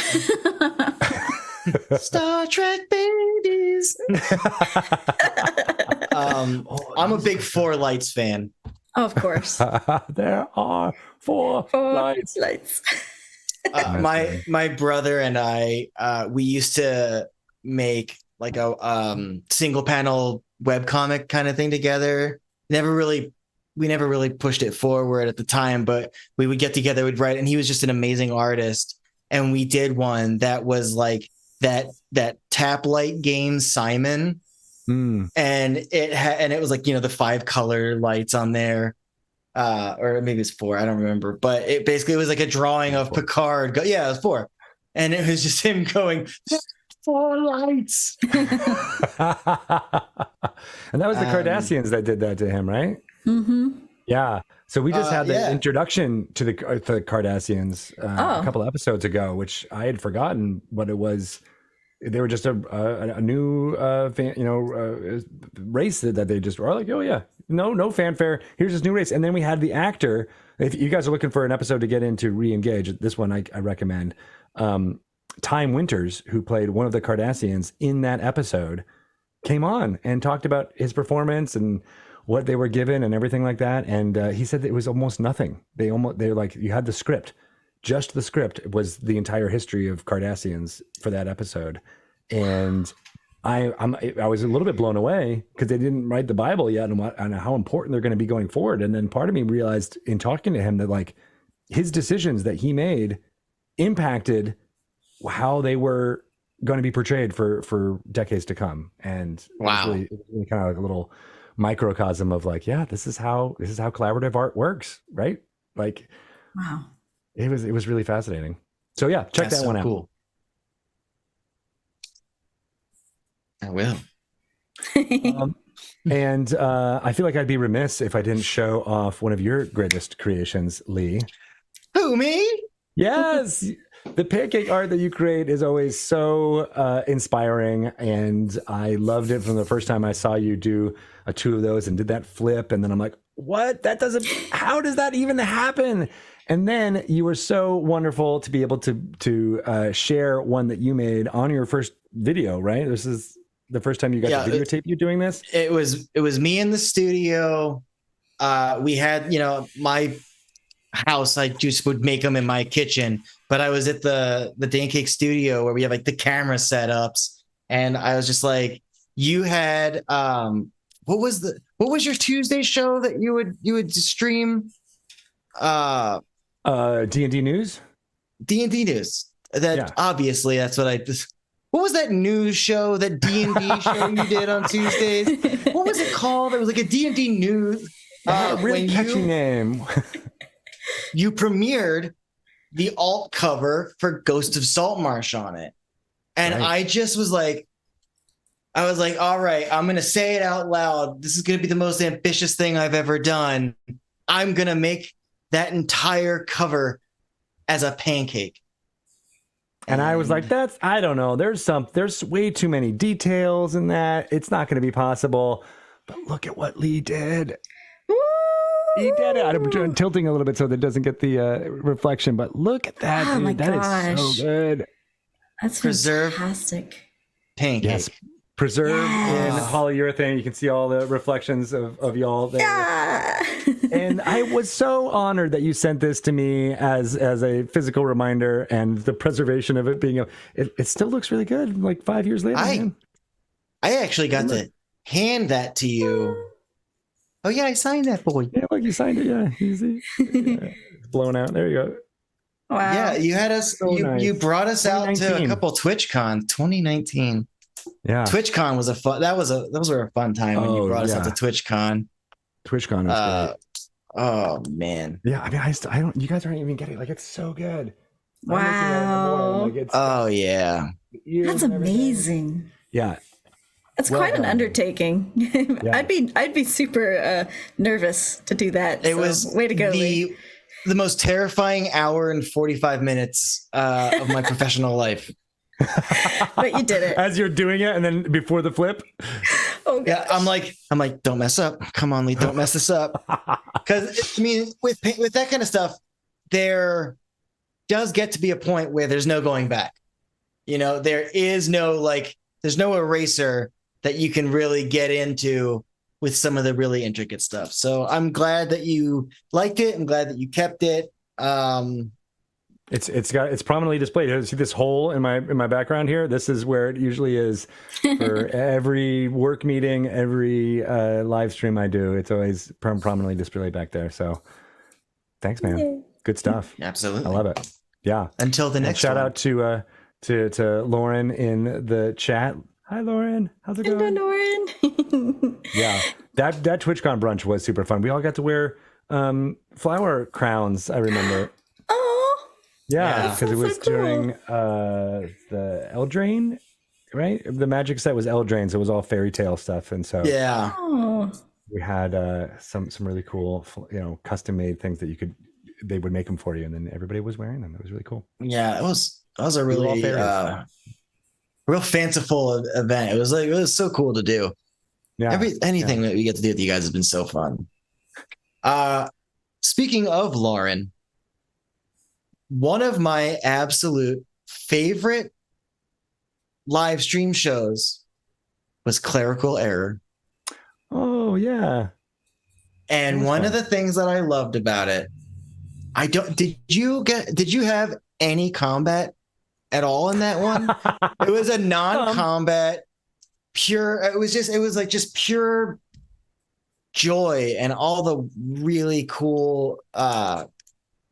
Star Trek babies. I'm a big 4 Lights fan. Of course. There are 4 lights. My brother and I, we used to make like a single panel webcomic kind of thing together. We never really pushed it forward at the time, but we would get together, we'd write, and he was just an amazing artist. And we did one that was like that tap light game, Simon. And it was like, the 5 color lights on there. Or maybe it's 4, I don't remember, but it basically was like a drawing of Picard. It was 4. And it was just him going, 4 lights. And that was the Cardassians that did that to him, right? Mm-hmm. Yeah. So we just had the introduction to the Cardassians a couple of episodes ago, which I had forgotten what it was. They were just a new race that they just were like, oh yeah, no fanfare. Here's this new race. And then we had the actor. If you guys are looking for an episode to get into Reengage, this one I recommend. Time Winters, who played one of the Cardassians in that episode, came on and talked about his performance and what they were given and everything like that. And he said that it was almost nothing. They're like, you had the script. Just the script was the entire history of Cardassians for that episode. And I was a little bit blown away because they didn't write the Bible yet and how important they're going to be going forward. And then part of me realized in talking to him that like his decisions that he made impacted how they were going to be portrayed for decades to come. And Wow. it was really kind of like a little microcosm of like, yeah, this is how collaborative art works, right? Like, Wow. it was really fascinating. So yeah, check That's that so one out. cool. I will. And I feel like I'd be remiss if I didn't show off one of your greatest creations, Lee. Who, me? Yes, the pancake art that you create is always so inspiring, and I loved it from the first time I saw you do two of those and did that flip, and then I'm like, what? How does that even happen? And then you were so wonderful to be able to share one that you made on your first video, right? This is the first time you got to videotape you doing this. It was me in the studio. We had, my house, I just would make them in my kitchen, but I was at the Dancake studio where we have like the camera setups, and I was just like, you had what was your Tuesday show that you would stream? D&D news. D&D news. That obviously that's what I. What was that news show, that D&D show you did on Tuesdays? What was it called? It was like a D&D news. Really catchy name. You premiered the alt cover for Ghost of Saltmarsh on it. And I just was like, all right, I'm going to say it out loud. This is going to be the most ambitious thing I've ever done. I'm going to make that entire cover as a pancake. And I was like, I don't know. There's way too many details in that. It's not going to be possible. But look at what Lee did. He did it. I'm tilting a little bit so that it doesn't get the reflection, but look at that. Oh, dude. my That gosh. is so good. That's Preserve fantastic. pancake. Yes. Preserved in polyurethane. You can see all the reflections of y'all there. Yeah. And I was so honored that you sent this to me as a physical reminder, and the preservation of it being it still looks really good like 5 years later. I actually got to hand that to you. Oh yeah, I signed that for you. Yeah, look, you signed it. Yeah, easy. Yeah. It's blown out. There you go. Wow. Yeah, you had us. So nice. You brought us out to a 2019. couple TwitchCon 2019. Yeah, TwitchCon was those were a fun time when you brought us out to TwitchCon. TwitchCon was great. Oh man. Yeah, I mean, I don't. You guys aren't even getting like it's so good. Wow. Yeah. That's amazing. Yeah. It's quite an undertaking. Yeah. I'd be super nervous to do that. It was way to go, Lee. the most terrifying hour and 45 minutes of my professional life. But you did it. As you're doing it, and then before the flip. Oh yeah, I'm like, don't mess up. Come on, Lee, don't mess this up. Because I mean, with that kind of stuff, there does get to be a point where there's no going back. There is there's no eraser that you can really get into with some of the really intricate stuff. So I'm glad that you liked it. I'm glad that you kept it. It's prominently displayed. See this hole in my background here? This is where it usually is for every work meeting, every live stream I do. It's always prominently displayed back there. So thanks, man. Good stuff. Absolutely. I love it. Yeah. Until the next shout one. out to Lauren in the chat. Hi, Lauren. How's it going? Hello, Lauren. Yeah. That TwitchCon brunch was super fun. We all got to wear flower crowns, I remember. Oh. Yeah, because it was so cool. during the Eldraine, right? The magic set was Eldraine, so it was all fairy tale stuff, and so Yeah. Oh. we had some really cool, custom made things that they would make them for you, and then everybody was wearing them. It was really cool. Yeah, it was a really real fanciful event. It was so cool to do. Yeah, anything that we get to do with you guys has been so fun. Speaking of Lauren, one of my absolute favorite live stream shows was Clerical Error. Oh yeah. And one of the things that I loved about it, did you have any combat at all in that one? It was a non-combat pure, it was like just pure joy and all the really cool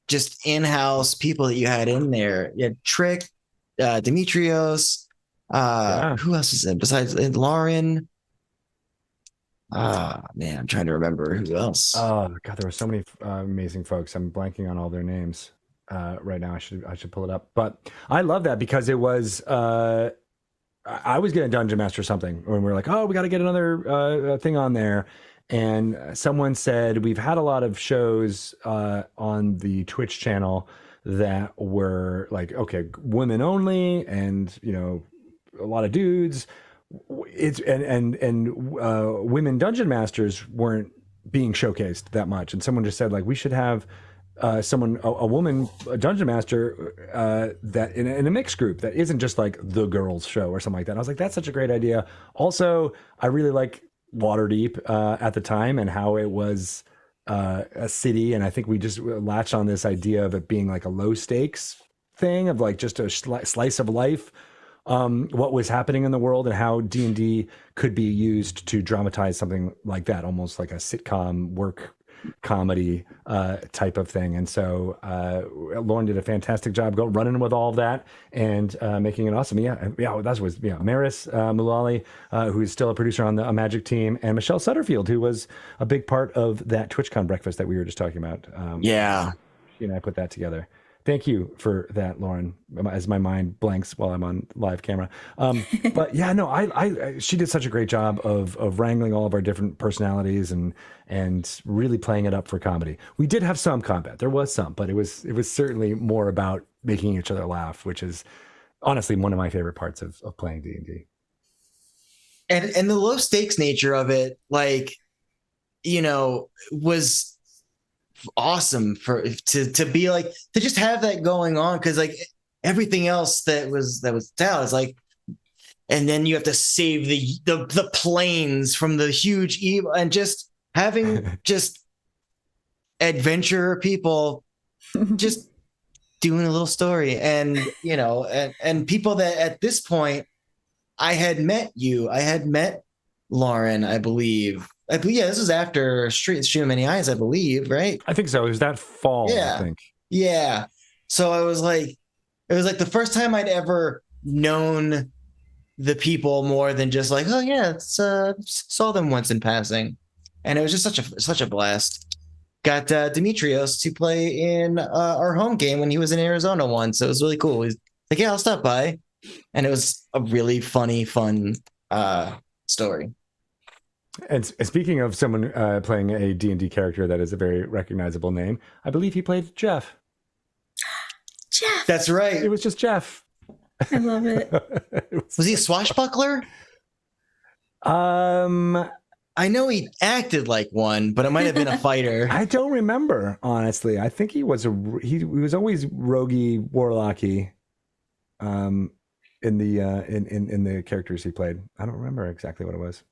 just in-house people that you had in there. You had Trick, Demetrios, Yeah. Who else is in besides Lauren? Man, I'm trying to remember who else. Oh God, there were so many amazing folks. I'm blanking on all their names right now. I should pull it up. But I love that because it was I was getting Dungeon Master or something when we were like, oh, we got to get another thing on there. And someone said we've had a lot of shows on the Twitch channel that were like, okay, women only, and a lot of dudes. It's and women dungeon masters weren't being showcased that much, and someone just said like we should have a woman, a dungeon master that in a mixed group that isn't just like the girls show or something like that. And I was like, that's such a great idea. Also, I really like Waterdeep at the time and how it was a city, and I think we just latched on this idea of it being like a low stakes thing of like just a slice of life, what was happening in the world, and how D&D could be used to dramatize something like that, almost like a sitcom work comedy type of thing. And so Lauren did a fantastic job running with all of that and making it awesome. That was Maris Mulally, who is still a producer on the Magic team, and Michelle Sutterfield, who was a big part of that TwitchCon breakfast that we were just talking about. She and I put that together. Thank you for that, Lauren, as my mind blanks while I'm on live camera. But yeah, no, she did such a great job of wrangling all of our different personalities and really playing it up for comedy. We did have some combat. There was some, but it was certainly more about making each other laugh, which is honestly one of my favorite parts of playing D&D. And the low stakes nature of it, like, was awesome to be like, to just have that going on, because like everything else that was down is like, and then you have to save the planes from the huge evil, and just having just adventure people just doing a little story, and and people that at this point I had met Lauren, I believe. Yeah, this was after Stream Many Eyes, I believe, right? I think so. It was that fall, yeah. I think. Yeah. So it was like the first time I'd ever known the people more than just like, oh yeah, saw them once in passing. And it was just such a blast. Got Demetrios to play in our home game when he was in Arizona once. So it was really cool. He's like, yeah, I'll stop by. And it was a really fun story. And speaking of someone playing a D&D character that is a very recognizable name, I believe he played Jeff. Jeff. That's right. It was just Jeff. I love it. Was he a swashbuckler? I know he acted like one, but it might have been a fighter. I don't remember, honestly. I think he was he was always roguey, warlocky, in the characters he played. I don't remember exactly what it was.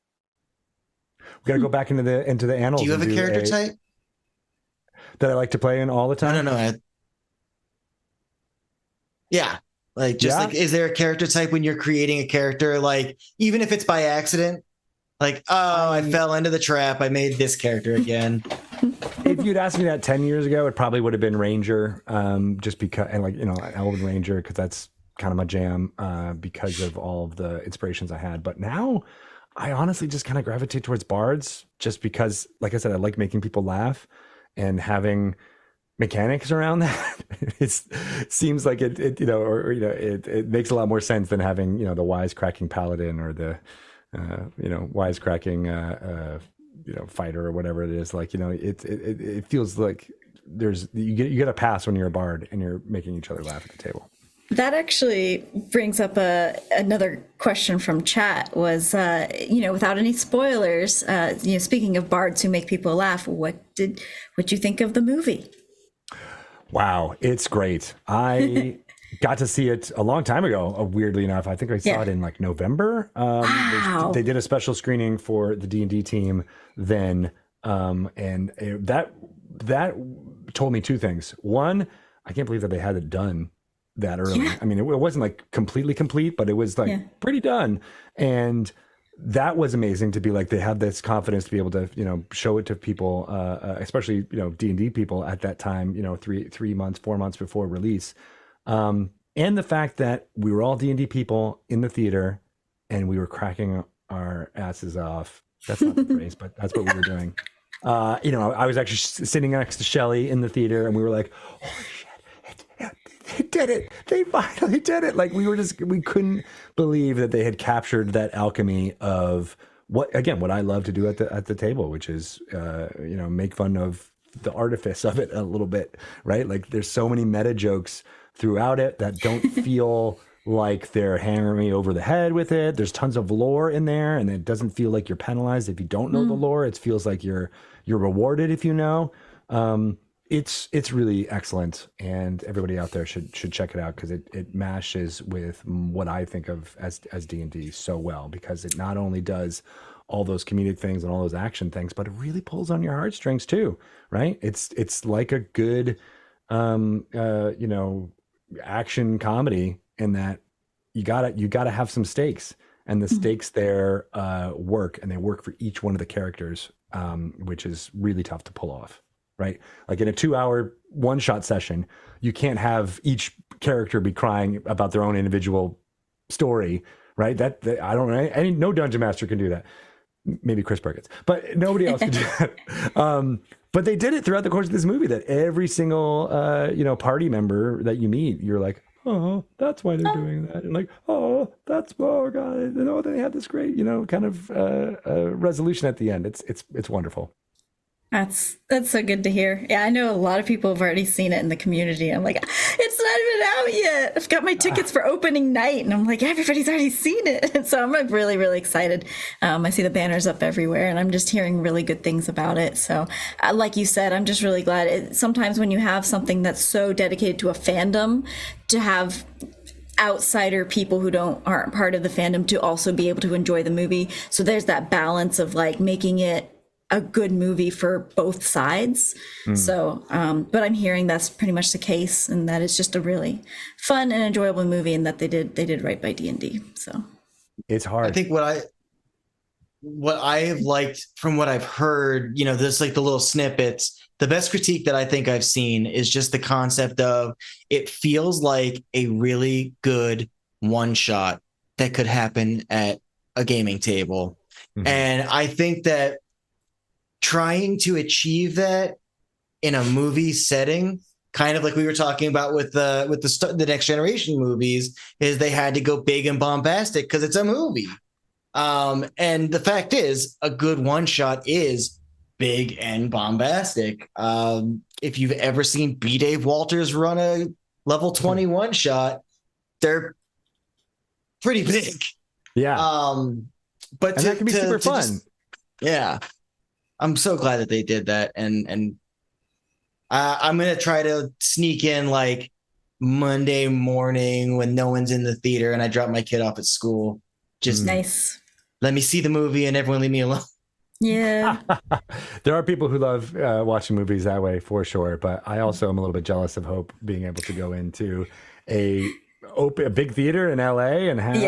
We got to go back into the annals. Do you have a character type that I like to play in all the time? No. Yeah, like like, is there a character type when you're creating a character, like even if it's by accident, like, oh, I fell into the trap, I made this character again? If you'd asked me that 10 years ago, it probably would have been Ranger, just because, and like, an Elven Ranger, because that's kind of my jam, because of all of the inspirations I had. But now I honestly just kind of gravitate towards bards, just because, like I said, I like making people laugh, and having mechanics around that. It seems like it makes a lot more sense than having, the wisecracking paladin or the, wisecracking, fighter or whatever it is. Like, it feels like you get a pass when you're a bard and you're making each other laugh at the table. That actually brings up another question from chat. Was without any spoilers, speaking of bards who make people laugh, what you think of the movie? Wow, it's great. I got to see it a long time ago. Weirdly enough, I think I saw it in like November. Wow. They did a special screening for the D&D team then, and that told me two things. One, I can't believe that they had it done that early. Yeah. I mean, it wasn't like completely complete, but it was like pretty done. And that was amazing to be like, they have this confidence to be able to, show it to people, especially, D&D people at that time, 4 months before release. And the fact that we were all D&D people in the theater and we were cracking our asses off. That's not the phrase, but that's what we were doing. I was actually sitting next to Shelly in the theater and we were like, holy shit, they did it. They finally did it. Like we couldn't believe that they had captured that alchemy of what I love to do at the table, which is, make fun of the artifice of it a little bit, right? Like there's so many meta jokes throughout it that don't feel like they're hammering me over the head with it. There's tons of lore in there, and it doesn't feel like you're penalized if you don't know the lore. It feels like you're rewarded if you know. It's really excellent, and everybody out there should check it out because it mashes with what I think of as D&D so well, because it not only does all those comedic things and all those action things, but it really pulls on your heartstrings too, right? It's like a good action comedy in that you gotta have some stakes, and the stakes there work, and they work for each one of the characters, which is really tough to pull off, right? Like in a 2-hour one-shot session, you can't have each character be crying about their own individual story, right? That I don't know, no dungeon master can do that. Maybe Chris Perkins, but nobody else can do that. But they did it throughout the course of this movie, that every single party member that you meet, you're like, oh, that's why they're doing that, and like, oh, God, they had this great kind of resolution at the end. It's wonderful. That's so good to hear. Yeah, I know a lot of people have already seen it in the community. I'm like, it's not even out yet. I've got my tickets for opening night, and I'm like, everybody's already seen it. And so I'm like really, really excited. I see the banners up everywhere, and I'm just hearing really good things about it. So, like you said, I'm just really glad. Sometimes when you have something that's so dedicated to a fandom, to have outsider people who aren't part of the fandom to also be able to enjoy the movie. So there's that balance of like making it a good movie for both sides. So, but I'm hearing that's pretty much the case, and that it's just a really fun and enjoyable movie, and that they did right by D&D. So it's hard. I think what I have liked from what I've heard, this like the little snippets, the best critique that I think I've seen is just the concept of it feels like a really good one shot that could happen at a gaming table. And I think that trying to achieve that in a movie setting, kind of like we were talking about with the Next Generation movies, is they had to go big and bombastic because it's a movie. And the fact is, a good one shot is big and bombastic. If you've ever seen B. Dave Walters run a level 21 shot, they're pretty big. Yeah. But that can be super fun. Yeah. I'm so glad that they did that, and I'm gonna try to sneak in like Monday morning when no one's in the theater and I drop my kid off at school. Just nice. Let me see the movie and everyone leave me alone. Yeah. There are people who love watching movies that way for sure, but I also am a little bit jealous of Hope being able to go into a big theater in LA and have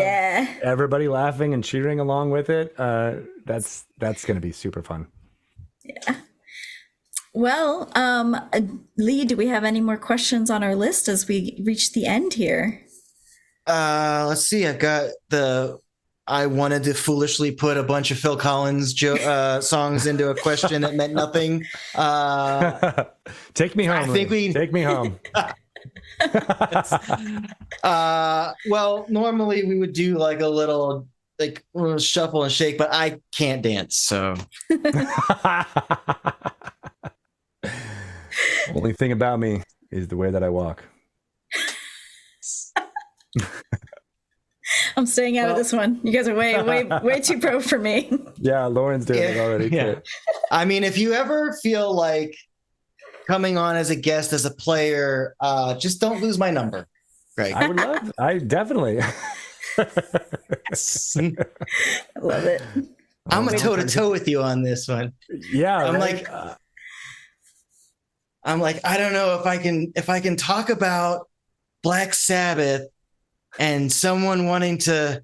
everybody laughing and cheering along with it. That's going to be super fun. Yeah. Well, Lee, do we have any more questions on our list as we reach the end here? Let's see. I wanted to foolishly put a bunch of Phil Collins songs into a question that meant nothing. Take me home. Take me home. Well, normally we would do like a little shuffle and shake, but I can't dance, so. Only thing about me is the way that I walk. I'm staying out of this one. You guys are way too pro for me. Yeah, Lauren's doing it already. Yeah. I mean, if you ever feel like coming on as a guest, as a player, just don't lose my number, Greg. I definitely. I love it. I'm a toe-to-toe with you on this one. Yeah. I'm like, I don't know if I can talk about Black Sabbath and someone wanting to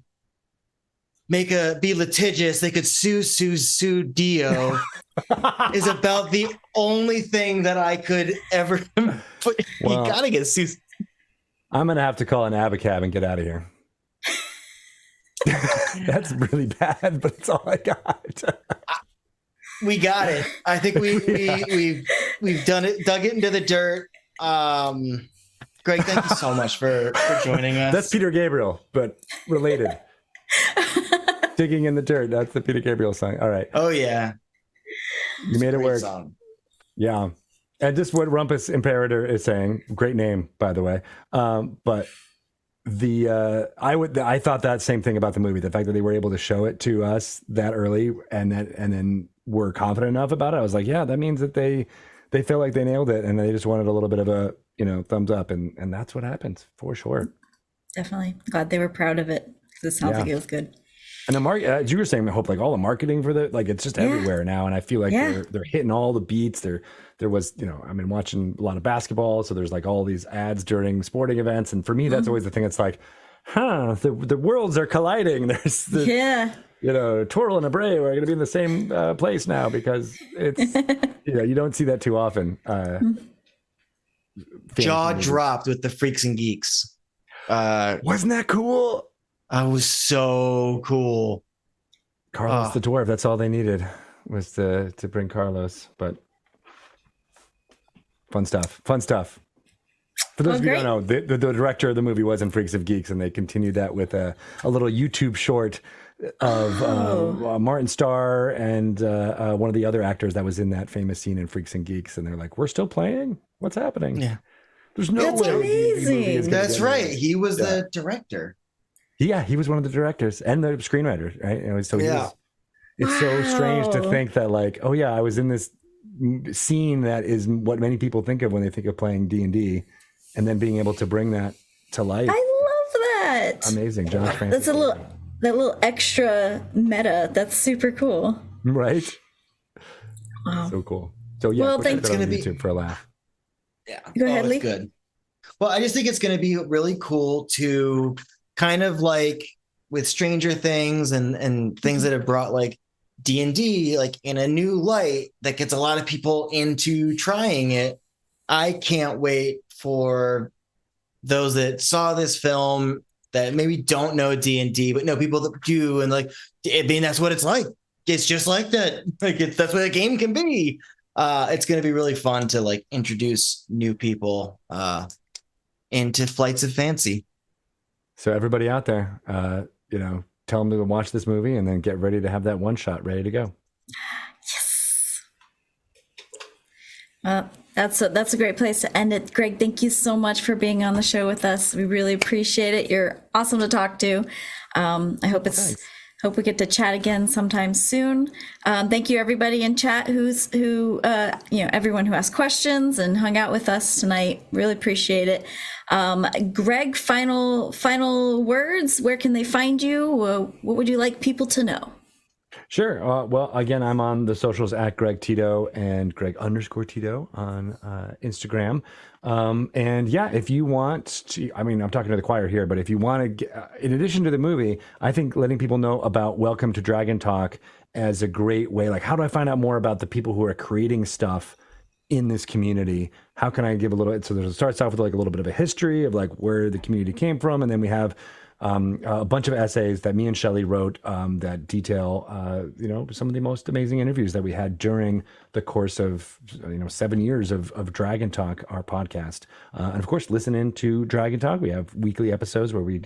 be litigious, they could sue Dio is about the only thing that I could ever put. You gotta get sued. I'm gonna have to call an Abacab and get out of here. That's really bad, but it's all I got. We got it. I think we've done it, dug it into the dirt. Greg, thank you so much for joining us. That's Peter Gabriel, but related. Digging in the dirt. That's the Peter Gabriel song. All right. Oh yeah, You made it great work. song. Yeah. And just what Rumpus Imperator is saying, great name, by the way. But I thought that same thing about the movie. The fact that they were able to show it to us that early and then were confident enough about it. I was like, yeah, that means that they feel like they nailed it and they just wanted a little bit of a, thumbs up, and that's what happened for sure. Definitely. Glad they were proud of it because it sounds like it was good. And as you were saying, I hope like all the marketing for it's just everywhere now, and I feel like they're hitting all the beats. There was, I've been watching a lot of basketball, so there's like all these ads during sporting events, and for me, that's always the thing. It's like, the worlds are colliding. There's Toral and Abray are going to be in the same place now because it's you don't see that too often. Jaw dropped with the Freaks and Geeks. Wasn't that cool? I was so cool. Carlos the dwarf. That's all they needed was to bring Carlos. But fun stuff. For those of you who don't know, the director of the movie was in Freaks of Geeks, and they continued that with a little YouTube short of Martin Starr and one of the other actors that was in that famous scene in Freaks and Geeks. And they're like, "We're still playing? What's happening?" Yeah, there's no That's way. amazing. That's right. He was the director. Yeah, he was one of the directors and the screenwriter, right? So it's so strange to think that, like, oh yeah, I was in this scene that is what many people think of when they think of playing D&D, and then being able to bring that to life. I love that. Amazing, Josh Francis. That's that little extra meta. That's super cool. Right? Wow. So cool. So yeah, Well, it's going to be YouTube for a laugh. Yeah. Go ahead, Lee. Good. Well, I just think it's going to be really cool to kind of like with Stranger Things and things that have brought like D&D like in a new light that gets a lot of people into trying it. I can't wait for those that saw this film that maybe don't know D&D but know people that do, and like, I mean, that's what it's like. It's just like that. Like that's what a game can be. It's going to be really fun to like introduce new people into Flights of Fancy. So everybody out there, tell them to watch this movie and then get ready to have that one shot ready to go. Yes. That's a great place to end it. Greg, thank you so much for being on the show with us. We really appreciate it. You're awesome to talk to. I hope hope we get to chat again sometime soon. Thank you everybody in chat everyone who asked questions and hung out with us tonight. Really appreciate it. Greg, final words. Where can they find you? What would you like people to know? Sure. Well, again, I'm on the socials at Greg Tito and Greg_Tito on Instagram. And yeah, if you want to, I'm talking to the choir here, but if you want to, in addition to the movie, I think letting people know about Welcome to Dragon Talk as a great way, like, how do I find out more about the people who are creating stuff in this community? How can I give a little, so it starts off with like a little bit of a history of like where the community came from. And then we have a bunch of essays that me and Shelley wrote that detail, some of the most amazing interviews that we had during the course of, 7 years of Dragon Talk, our podcast. And of course, listen in to Dragon Talk. We have weekly episodes where we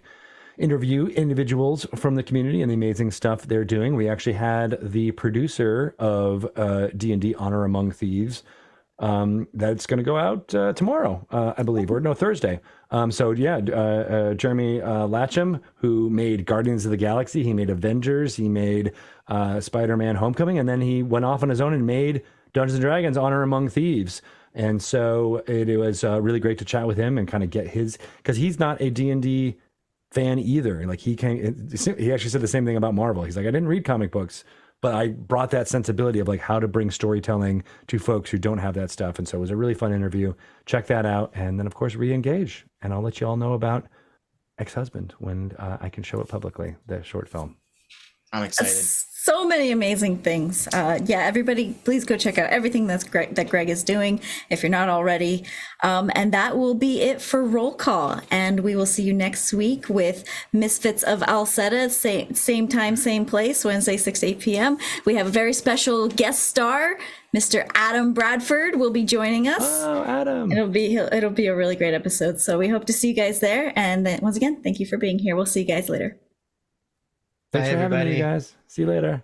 interview individuals from the community and the amazing stuff they're doing. We actually had the producer of D&D Honor Among Thieves, that's going to go out tomorrow, I believe, or no, Thursday. Jeremy Latcham, who made Guardians of the Galaxy, he made Avengers, he made Spider-Man Homecoming, and then he went off on his own and made Dungeons and Dragons Honor Among Thieves. And so it was really great to chat with him and kind of get his, because he's not a D&D fan either. Like he actually said the same thing about Marvel. He's like, I didn't read comic books, but I brought that sensibility of like how to bring storytelling to folks who don't have that stuff. And so it was a really fun interview. Check that out. And then of course, re-engage. And I'll let you all know about Ex-Husband when I can show it publicly, the short film. I'm excited. so many amazing things. Yeah, everybody, please go check out everything that Greg is doing if you're not already. And that will be it for Roll Call. And we will see you next week with Misfits of Alceta, same time, same place, Wednesday, 6 to 8 p.m. We have a very special guest star, Mr. Adam Bradford will be joining us. Oh, Adam. It'll be a really great episode. So we hope to see you guys there. And then, once again, thank you for being here. We'll see you guys later. Thanks Bye, for having me, everybody. guys. See you later.